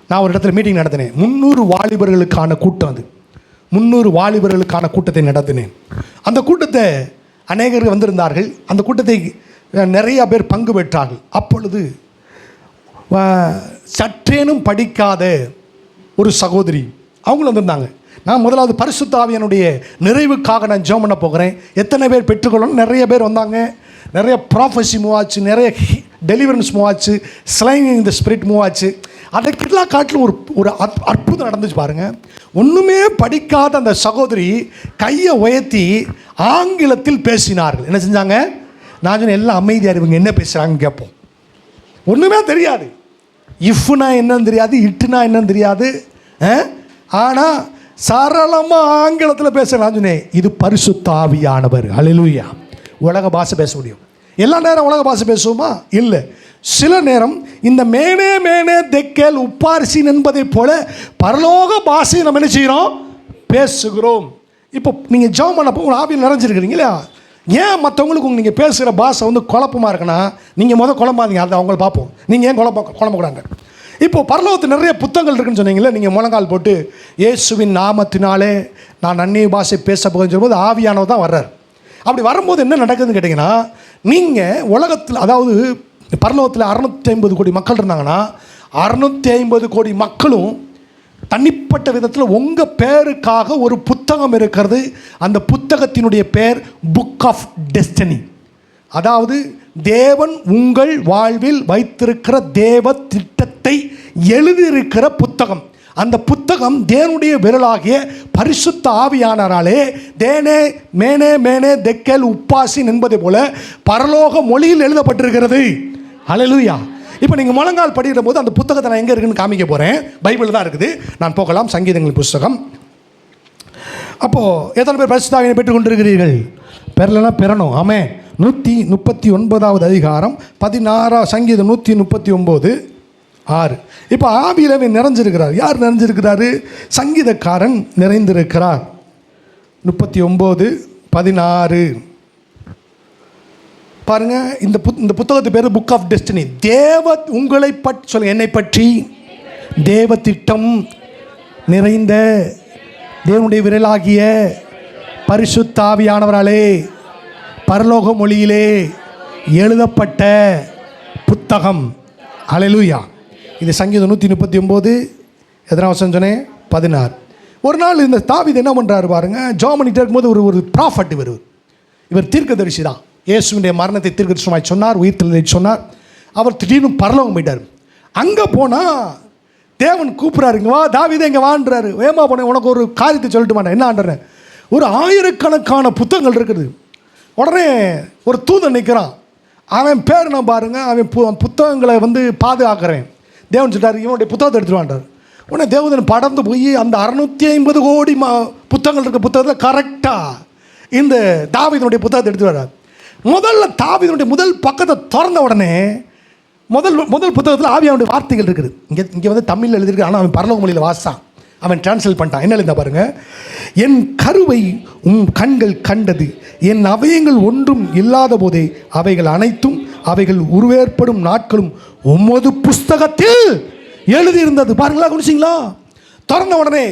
நான் ஒரு இடத்துல மீட்டிங் நடத்தினேன். 300 வாலிபர்களுக்கான கூட்டம். அது 300 வாலிபர்களுக்கான கூட்டத்தை நடத்தினேன். அந்த கூட்டத்தை அநேகர்கள் வந்திருந்தார்கள். அந்த கூட்டத்தை நிறைய பேர் பங்கு பெற்றார்கள். அப்பொழுது சற்றேனும் படிக்காத ஒரு சகோதரி அவங்களும் வந்திருந்தாங்க. நான் முதலாவது பரிசுத்த ஆவியானுடைய நிறைவுக்காக நான் ஜெபம் பண்ண போகிறேன், எத்தனை பேர் பெற்றுக்கொள்ளணும். நிறைய பேர் வந்தாங்க. நிறைய ப்ராஃபஸி மூவ் ஆச்சு, நிறைய டெலிவரன்ஸ் மூவ் ஆச்சு, ஸ்லைனிங் தி ஸ்பிரிட் மூவ் ஆச்சு. அதற்கெல்லாம் காட்டிலும் ஒரு அற்புதம் நடந்துச்சு பாருங்கள். ஒன்றுமே படிக்காத அந்த சகோதரி கையை உயர்த்தி ஆங்கிலத்தில் பேசினார்கள். என்ன செஞ்சாங்க? நான் சொன்னேன் எல்லாம் அமைதியாக இவங்க என்ன பேசுகிறாங்கன்னு கேட்போம். ஒன்றுமே தெரியாது. இஃப்னா என்னன்னு தெரியாது, இட்டுனா என்னன்னு தெரியாது. ஆனால் சரளமாக ஆங்கிலத்தில் பேச நான் சொன்னேன் இது பரிசுத்த ஆவியானவர். அல்லேலூயா. உலக பாஷை பேச முடியும். எல்லா நேரம் உலக பாஷை பேசுவோமா? இல்லை. சில நேரம் இந்த மேனே மேனே தெக்கேல் உப்பார்சின் என்பதை போல பரலோக பாஷையை நம்ம என்ன செய்கிறோம்? பேசுகிறோம். இப்போ நீங்கள் ஜெபம் பண்ணப்போ உங்கள் ஆவியில் நிறைஞ்சிருக்கிறீங்க இல்லையா? ஏன் மற்றவங்களுக்கு நீங்கள் பேசுகிற பாஷை வந்து குழப்பமாக இருக்குன்னா, நீங்கள் குழம்பாதீங்க, அதை அவங்கள பார்ப்போம். நீங்கள் ஏன் குழம்பக்கூடாங்க? இப்போது பரலோகத்தில் நிறைய புத்தகங்கள் இருக்குன்னு சொன்னீங்களே, நீங்கள் முழங்கால் போட்டு இயேசுவின் நாமத்தினாலே நான் அந்நிய பாஷை பேச போகிறேன்னு சொல்லும்போது ஆவியானவர் தான் வர்றார். அப்படி வரும்போது என்ன நடக்குதுன்னு கேட்டிங்கன்னா, நீங்கள் உலகத்தில், அதாவது பரலோகத்தில் 650 கோடி மக்கள் இருந்தாங்கன்னா 650 கோடி மக்களும் தனிப்பட்ட விதத்தில் உங்கள் பேருக்காக ஒரு புத்தகம் இருக்கிறது. அந்த புத்தகத்தினுடைய பேர் புக் ஆஃப் டெஸ்டினி. அதாவது தேவன் உங்கள் வாழ்வில் வைத்திருக்கிற தேவ திட்டத்தை எழுதியிருக்கிற புத்தகம். அந்த புத்தகம் தேவனுடைய விரலாகிய பரிசுத்த ஆவியானவராலே தேனே மேனே மேனே தெக்கேல் உப்பாசின் என்பதை போல பரலோக மொழியில் எழுதப்பட்டிருக்கிறது. ஹல்லேலூயா. இப்போ நீங்கள் முழங்கால் படிக்கிற போது அந்த புத்தகத்தை நான் எங்கே இருக்குன்னு காமிக்க போகிறேன். பைபிள் தான் இருக்குது. நான் போகலாம். சங்கீதங்களின் புஸ்தகம். அப்போது எத்தனை பேர் பரிசுத்த ஆவியை பெற்றுக் கொண்டிருக்கிறீர்கள்? பெறலைன்னா பெறணும். ஆமே. 139வது அதிகாரம் 16 சங்கீதம் 139:6. இப்போ ஆவியிலவே நிறைஞ்சிருக்கிறார். யார் நிறைஞ்சிருக்கிறாரு? சங்கீதக்காரன் நிறைந்திருக்கிறார். 39:16 பாருங்க. இந்த புத்தகத்து பேர் புக் ஆஃப் டெஸ்டினி. தேவ உங்களை பற்றி சொல்லுங்க. என்னை பற்றி தேவ திட்டம் நிறைந்த தேவனுடைய விரலாகிய பரிசுத்த ஆவியானவராலே பரலோக மொழியிலே எழுதப்பட்ட புத்தகம். ஹல்லேலூயா. இது சங்கீதம் 139 எத்தனை வசனம் சொன்னேன்? 16. ஒரு நாள் இந்த தாவீது என்ன பண்ணுறாரு பாருங்க. ஜெபம் பண்ணிட்டு இருக்கும்போது ஒரு ப்ராஃபட் இவர் தீர்க்கதரிசி தான். இயேசுவினுடைய மரணத்தை தீர்க்கதரிசனமாய் சொன்னார், உயிர்த்தெழுதலை சொன்னார். அவர் திடீர்னு பரலோகம் போயிட்டார். அங்கே போனால் தேவன் கூப்பிட்றாருங்க, வா தாவீதே இங்கே வான்றாரு. வேமா போனேன், உனக்கு ஒரு காரியத்தை சொல்லிட்டு மாட்டேன். என்ன ஆண்டுறேன்? ஒரு 1000கணக்கான புத்தகங்கள் இருக்குது. உடனே ஒரு தூதன் நிற்கிறான். அவன் பேர் நான் பாருங்க. அவன் புத்தகங்களை பாதுகாக்கிறேன். தேவன் சொல்லிட்டார், இவனுடைய புத்தகத்தை எடுத்துருவான்றார். உடனே தேவதன் படர்ந்து போய் அந்த 650 கோடி புத்தகங்கள் இருக்க புத்தகத்தில் கரெக்டாக இந்த தாவீதுனுடைய புத்தகத்தை எடுத்து வர்றார். முதல்ல தாவீதுனுடைய முதல் பக்கத்தை திறந்த உடனே முதல் புத்தகத்தில் ஆவியானுடைய வார்த்தைகள் இருக்குது. இங்கே தமிழில் எழுதியிருக்கு. ஆனால் அவன் பரலோக மொழியில் வாசித்தான். அவன் டிரான்ஸ்லேட் பண்ணிட்டான். என்ன எழுந்தா பாருங்க. என் கருவை கண்கள் கண்டது, என் அவயங்கள் ஒன்றும் இல்லாத போதே அவைகள் அனைத்தும் அவைகள் உருவேற்படும் நாட்களும் உமது புஸ்தகத்தில் எழுதியிருந்தது. பாருங்களா, குடிச்சிங்களா? திறந்த உடனே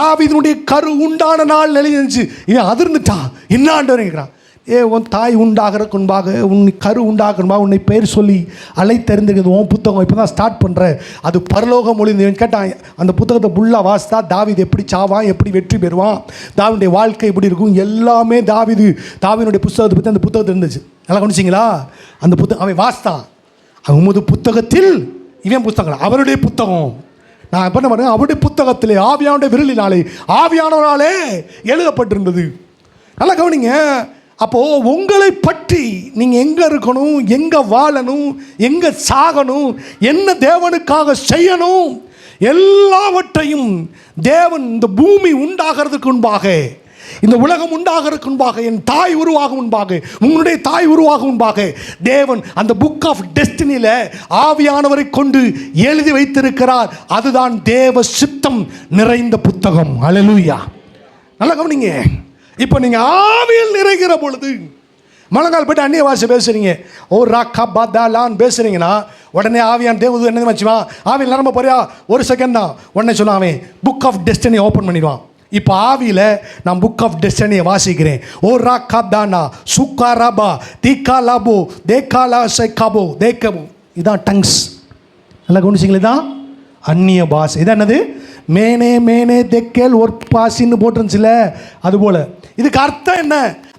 தாவீதுனுடைய கரு உண்டான நாள் எழுதிருந்துச்சு. இவன் அதிர்ந்துட்டான். என்ன ஆண்டவரைங்கிறான். உன் தாய் உண்டாகிறதுக்கு முன்பாக, உன் கரு உண்டாகிற முன்பாக உன்னை பேர் சொல்லி அழைத்தறிந்திருக்கிறது உன் புத்தகம். இப்போ தான் ஸ்டார்ட் பண்ணுற. அது பரலோக மொழி. கேட்டான். அந்த புத்தகத்தை ஃபுல்லாக வாசித்தா தாவீது எப்படி சாவான், எப்படி வெற்றி பெறுவான், தாவீதுடைய வாழ்க்கை எப்படி இருக்கும், எல்லாமே தாவீதுடைய புத்தகத்தை பற்றி அந்த புத்தகத்தில் இருந்துச்சு. நல்லா கவனிச்சிங்களா? அந்த புத்தகம் அவன் வாசித்தான். உமது புத்தகத்தில், இவன் புத்தகம் அவருடைய புத்தகம். நான் என்ன பண்ணுறேன்? அவருடைய புத்தகத்திலே ஆவியானுடைய விரலினாலே ஆவியானவராலே எழுதப்பட்டிருந்தது. நல்லா கவனிங்க. அப்போது உங்களை பற்றி நீங்கள் எங்கே இருக்கணும், எங்கே வாழணும், எங்கே சாகணும், என்ன தேவனுக்காக செய்யணும், எல்லாவற்றையும் தேவன் இந்த பூமி உண்டாகிறதுக்கு முன்பாக, இந்த உலகம் உண்டாகிறதுக்கு முன்பாக, என் தாய் உருவாகும் முன்பாக, உங்களுடைய தாய் உருவாகும் முன்பாக தேவன் அந்த புக் ஆஃப் டெஸ்டினியில் ஆவியானவரை கொண்டு எழுதி வைத்திருக்கிறார். அதுதான் தேவ சித்தம் நிறைந்த புத்தகம். ஹல்லேலூயா. நல்லா கவனிங்க. இப்போ நீங்கள் ஆவியில் நிறைகிற பொழுது மலங்கால் போய்ட்டு அந்நிய பாஷை பேசுகிறீங்க, ஓ ராக்கா பாதாலான்னு பேசுகிறீங்கன்னா உடனே ஆவியான் தேவதூதன் என்ன வச்சுவான்? ஆவியில் நிரம்ப போறியா? ஒரு செகண்ட் தான். உடனே சொன்னான் புக் ஆஃப் டெஸ்டினி ஓப்பன் பண்ணிடுவான். இப்போ ஆவியில் நான் புக் ஆஃப் டெஸ்டினியை வாசிக்கிறேன். ஓ ராக்கா தானா சுக்கா ராபா தீக்கா லாபோ தேக்காலா சைக்காபோ தேக்கபோ. இதான் டங்ஸ். நல்லா கவனிச்சிங்களே? தான் அந்நிய பாஷை. இதான் என்னது? மேனே மேனே தெக்கேல் ஒர்பாசின்னு போட்டுருந்துச்சுல, அதுபோல். இதுக்கு அர்த்தம் என்ன?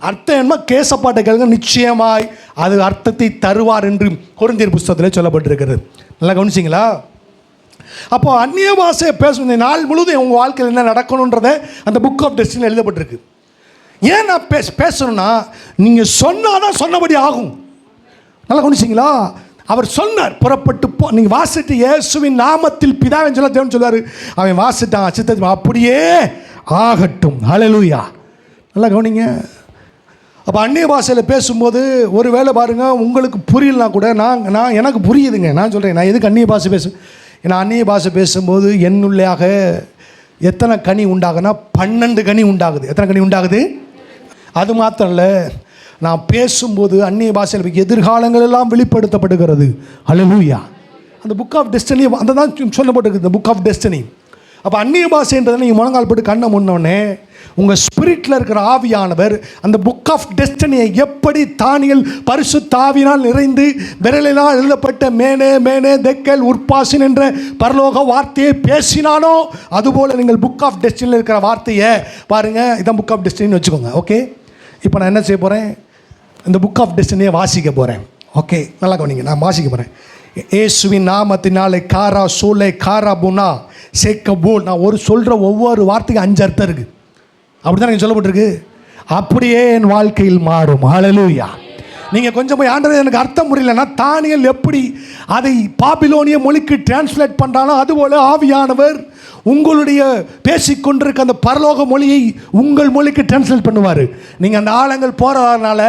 அர்த்தம் என்ன? கேசப்பாட்டை கேளுங்க, நிச்சயமாய் அது அர்த்தத்தை தருவார் என்று கொரிந்தியர் புஸ்தகத்தில் சொல்லப்பட்டிருக்கிறது. நல்லா கவனிச்சிங்களா? அப்போ அந்நிய பாஷையை பேசணும் நாள் முழுவதும் உங்கள் வாழ்க்கையில் என்ன நடக்கணுன்றதை அந்த புக் ஆஃப் டெஸ்டினியில் எழுதப்பட்டிருக்கு. ஏன் நான் பேசணும்னா, நீங்கள் சொன்னால் தான் சொன்னபடி ஆகும். நல்லா கவனிச்சிங்களா? அவர் சொன்னார், புறப்பட்டு போ. நீங்கள் வாசிட்டு இயேசுவின் நாமத்தில் பிதாவின் சொல்ல தேவன் சொல்வார். அவன் வாசிட்டான், சித்தம் அப்படியே ஆகட்டும். ஹல்லேலூயா. நல்லா கவனிங்க. அப்போ அந்நிய பாஷையில் பேசும்போது ஒரு வேளை பாருங்கள் உங்களுக்கு புரியலனா கூட நான் எனக்கு புரியுதுங்க. நான் சொல்கிறேன், நான் எதுக்கு அந்நிய பாஷை பேச? ஏன்னா அந்நிய பாஷை பேசும்போது என்னுள்ளாக எத்தனை கனி உண்டாகுன்னா 12 கனி உண்டாகுது. எத்தனை கனி உண்டாகுது? அது மாத்திரம் இல்லை, நான் பேசும்போது அந்நிய பாஷையில் எதிர்காலங்கள் எல்லாம் வெளிப்படுத்தப்படுகிறது. ஹல்லேலூயா. அந்த புக் ஆஃப் டெஸ்டினி அந்த தான் சொல்லப்பட்டிருக்கு, இந்த புக் ஆஃப் டெஸ்டினி. அப்போ அந்நிய பாஷைன்றதை நீங்கள் முழங்கால் போட்டு கண்ணை முன்னோடனே உங்கள் ஸ்பிரிட்டில் இருக்கிற ஆவியானவர் அந்த புக் ஆஃப் டெஸ்டினியை எப்படி தானியல் பரிசுத்த ஆவியினால் நிறைந்து விரலினால் எழுதப்பட்ட மேனே மேனே தெக்கேல் உர்பாசின் என்ற பரலோக வார்த்தையை பேசினானோ அதுபோல் நீங்கள் புக் ஆஃப் டெஸ்டினியில் இருக்கிற வார்த்தையை பாருங்கள். இதான் புக் ஆஃப் டெஸ்டினின்னு வச்சுக்கோங்க. ஓகே. இப்போ நான் என்ன செய்ய போகிறேன்? இந்த புக் ஆஃப் டெஸ்டினியை வாசிக்க போகிறேன். ஓகே, நல்லா கவனிங்க. நான் வாசிக்க போகிறேன். இயேசுவின் நாமத்தினாலே காரா சூலை காரா புனா சேக்கபோல். நான் சொல்கிற ஒவ்வொரு வார்த்தைக்கும் 5 அர்த்தம் இருக்குது. அப்படி தான் எனக்கு சொல்லப்பட்டிருக்கு. அப்படியே என் வாழ்க்கையில் மாறும். ஹல்லேலூயா. நீங்கள் கொஞ்சம் போய் ஆண்டவரே எனக்கு அர்த்தம் புரியலன்னா, தானியேல் எப்படி அதை பாபிலோனிய மொழிக்கு டிரான்ஸ்லேட் பண்ணுறானோ அதுபோல் ஆவியானவர் உங்களுடைய பேசிக்கொண்டிருக்க அந்த பரலோக மொழியை உங்கள் மொழிக்கு டிரான்ஸ்லேட் பண்ணுவார். நீங்கள் அந்த ஆழங்கள் போகிறதுனால,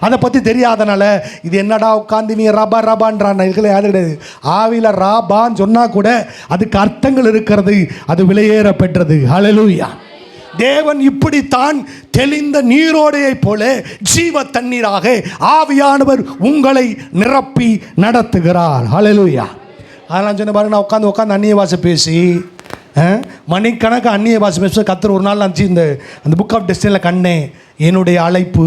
அதை பற்றி தெரியாதனால, இது என்னடா உட்காந்து நீ ரபா ரபான்றான் இதுல யாரு கிடையாது. ஆவியில் ராபான்னு சொன்னால் கூட அதுக்கு அர்த்தங்கள் இருக்கிறது. அது விலையேற பெற்றது. ஹல்லேலூயா. தேவன் இப்படித்தான் தெளிந்த நீரோடையை போல ஜீவ தண்ணீராக ஆவியானவர் உங்களை நிரப்பி நடத்துகிறார். ஹல்லேலூயா. அதெல்லாம் சொன்ன பாருங்க, நான் உட்காந்து அந்நிய பாஷை பேசி மணிக்கணக்கு அந்நிய பாஷை பேச கர்த்தர் ஒரு நாள் நினச்சி அந்த புக் ஆஃப் டெஸ்டினியில் கண்டேன். என்னுடைய அழைப்பு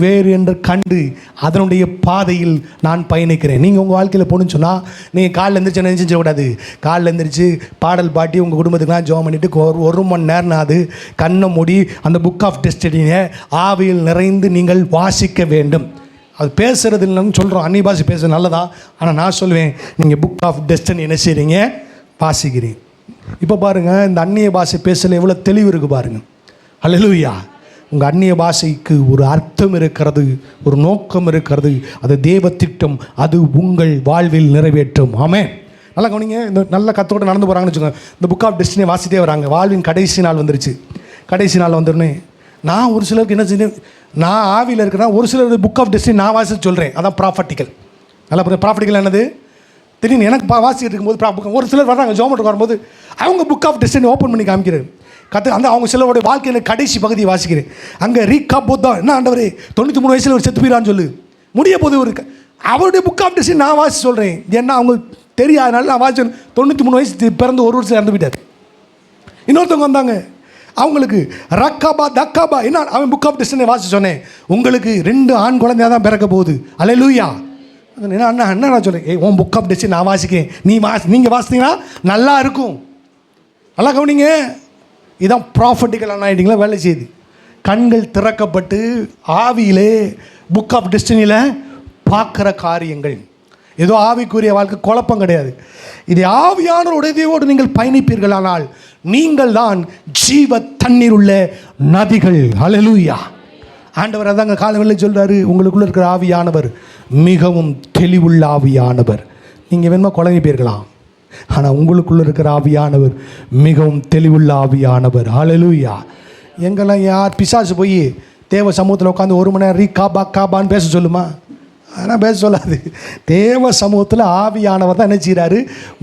வேறு என்று கண்டு அதனுடைய பாதையில் நான் பயணிக்கிறேன். நீங்கள் உங்கள் வாழ்க்கையில் போகணுன்னு சொன்னால் நீங்கள் காலையில் எழுந்திரிச்சு என்ன செஞ்சக்கூடாது. காலையில் எழுந்திரிச்சு பாடல் பாட்டி உங்கள் குடும்பத்துக்குலாம் ஜெபம் பண்ணிவிட்டு ஒரு மணி நேரம் அது கண்ணை மூடி அந்த புக் ஆஃப் டெஸ்டினியை ஆவியில் நிறைந்து நீங்கள் வாசிக்க வேண்டும். அது பேசுகிறது இல்லைன்னு சொல்கிறோம், அந்நிய பாஷை பேசுறது நல்லதா. ஆனால் நான் சொல்லுவேன், நீங்கள் புக் ஆஃப் டெஸ்டினி என்ன செய்கிறீங்க, வாசிக்கிறீங்க. இப்போ பாருங்கள், இந்த அந்நிய பாஷை பேசல எவ்வளோ தெளிவு இருக்குது பாருங்கள். ஹல்லேலூயா. உங்கள் அந்நிய பாஷைக்கு ஒரு அர்த்தம் இருக்கிறது, ஒரு நோக்கம் இருக்கிறது. அது தேவ திட்டம், அது உங்கள் வாழ்வில் நிறைவேற்றும். ஆமென். நல்லா கவனிங்க. இந்த நல்ல கத்தோடு நடந்து போகிறாங்கன்னு வச்சுக்கோங்க. இந்த புக் ஆஃப் டெஸ்டினியை வாசித்தே வராங்க. வாழ்வின் கடைசி நாள் வந்துருச்சு. கடைசி நாள் வந்துடனே நான் ஒரு சிலருக்கு என்ன செஞ்சேன், நான் ஆவியில் இருக்கிறேன். ஒரு சிலர் புக் ஆஃப் டெஸ்டினி நான் வாசித்து சொல்கிறேன். அதான் ப்ராஃபட்டிக்கல். நல்லா ப்ராஃபட்டிக்கல் என்னது திடீர்னு எனக்கு வாசிக்கிட்டு இருக்கும்போது ஒரு சிலர் வர்றாங்க, ஜோமெண்ட்டுக்கு வரும்போது அவங்க புக் ஆஃப் டெஸ்டினி ஓப்பன் பண்ணி காமிக்கிறார். அந்த அவங்க சிலருடைய வாழ்க்கையில் கடைசி பகுதியை வாசிக்கிறேன். அங்கே ரீகா போத்தா என்ன ஆண்டவரே 93 வயசில் ஒரு செத்து போயிடான்னு சொல்லு முடிய போது ஒரு அவருடைய புக் ஆஃப் டெஸ்டினி நான் வாசி சொல்கிறேன். ஏன்னா அவங்க தெரியாதனால நான் வாசி 93 வயசு பிறந்து ஒரு வருஷம் இறந்து போயிட்டார். இன்னொருத்தவங்க வந்தாங்க, அவங்களுக்கு ரக்காபா தக்காபா என்ன அவன் புக் ஆஃப் டெஸ்டினி வாசி சொன்னேன். உங்களுக்கு 2 ஆண் குழந்தையாக தான் பிறக்க போகுது. அல்லேலூயா. அண்ணா நான் சொல்கிறேன், உன் புக் ஆஃப் டெஸ்டினி நான் வாசிக்கிறேன், நீங்கள் வாசித்தீங்கன்னா நல்லா இருக்கும். நல்லா கவனிங்க. இதான் ப்ராஃபட்டிக்கல் அனாயிண்டிங்கில் வேலை செய்யுது. கண்கள் திறக்கப்பட்டு ஆவியிலே புக் ஆஃப் டெஸ்டினியில் பார்க்குற காரியங்கள். ஏதோ ஆவிக்குரிய வாழ்க்கை குழப்பம் கிடையாது. இது ஆவியான உதவியோடு நீங்கள் பயணிப்பீர்களானால் நீங்கள் தான் ஜீவ தண்ணீர் உள்ள நதிகள். ஹல்லேலூயா. ஆண்டவர் அதாங்க காலவெளியில் சொல்கிறாரு, உங்களுக்குள்ளே இருக்கிற ஆவியானவர் மிகவும் தெளிவுள்ள ஆவியானவர். நீங்கள் வேணுமா குழம்பி போயிருக்கலாம், ஆனால் உங்களுக்குள்ளே இருக்கிற ஆவியானவர் மிகவும் தெளிவுள்ள ஆவியானவர். ஹல்லேலூயா. எங்கெல்லாம் யார் பிசாசு போய் தேவ சமூகத்தில் உட்காந்து 1 மணி நேரம் காபான்னு பேச சொல்லுமா? ஆனால் பேச சொல்லாது. தேவ சமூகத்தில் ஆவியானவர் தான் என்ன செய்கிறாரு,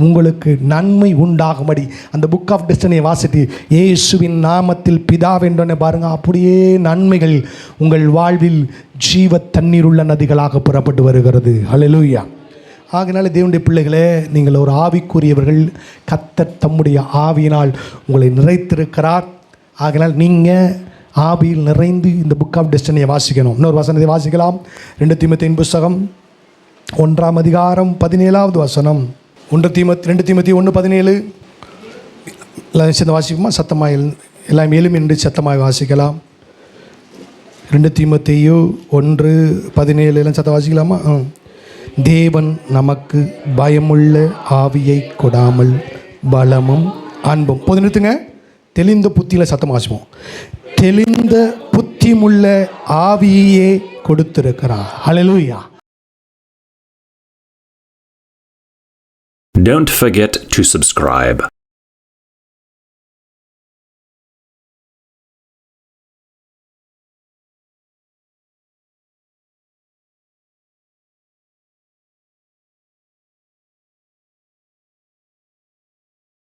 உங்களுக்கு நன்மை உண்டாகும்படி அந்த புக் ஆஃப் டெஸ்டினியை வாசிட்டு இயேசுவின் நாமத்தில் பிதாவென்றோன்னே பாருங்கள், அப்படியே நன்மைகள் உங்கள் வாழ்வில் ஜீவ தண்ணீர் உள்ள நதிகளாக புறப்பட்டு வருகிறது. ஹல்லேலூயா. ஆகினால தேவனுடைய பிள்ளைகளே, நீங்கள் ஒரு ஆவிக்குரியவர்கள். கர்த்தர் தம்முடைய ஆவியினால் உங்களை நிறைத்திருக்கிறார். ஆகினால் நீங்கள் ஆவியில் நிறைந்து இந்த புக் ஆஃப் டெஸ்டினியை வாசிக்கணும். இன்னொரு வசனத்தை வாசிக்கலாம். 2 தீமோத்தேயின் புஸ்தகம் 1ஆம் அதிகாரம் 17வது வசனம். 2 தீமோத்தேயு 1:17. எல்லாம் சேர்ந்து வாசிக்குமா? சத்தமாக எல்லாம் எலும்பி நின்று சத்தமாக வாசிக்கலாம். 2 தீமோத்தேயு 1:17 எல்லாம் சத்தம் வாசிக்கலாமா? தேவன் நமக்கு பயமுள்ள ஆவியை கொடாமல் பலமும் அன்பும். போது நிறுத்துங்க. தெளிந்த புத்தியில் சத்தம் வாசிப்போம். தெளிந்த புத்தியுள்ள ஆவியே கொடுத்திருக்கிறார். ஹல்லேலூயா. Don't forget to subscribe.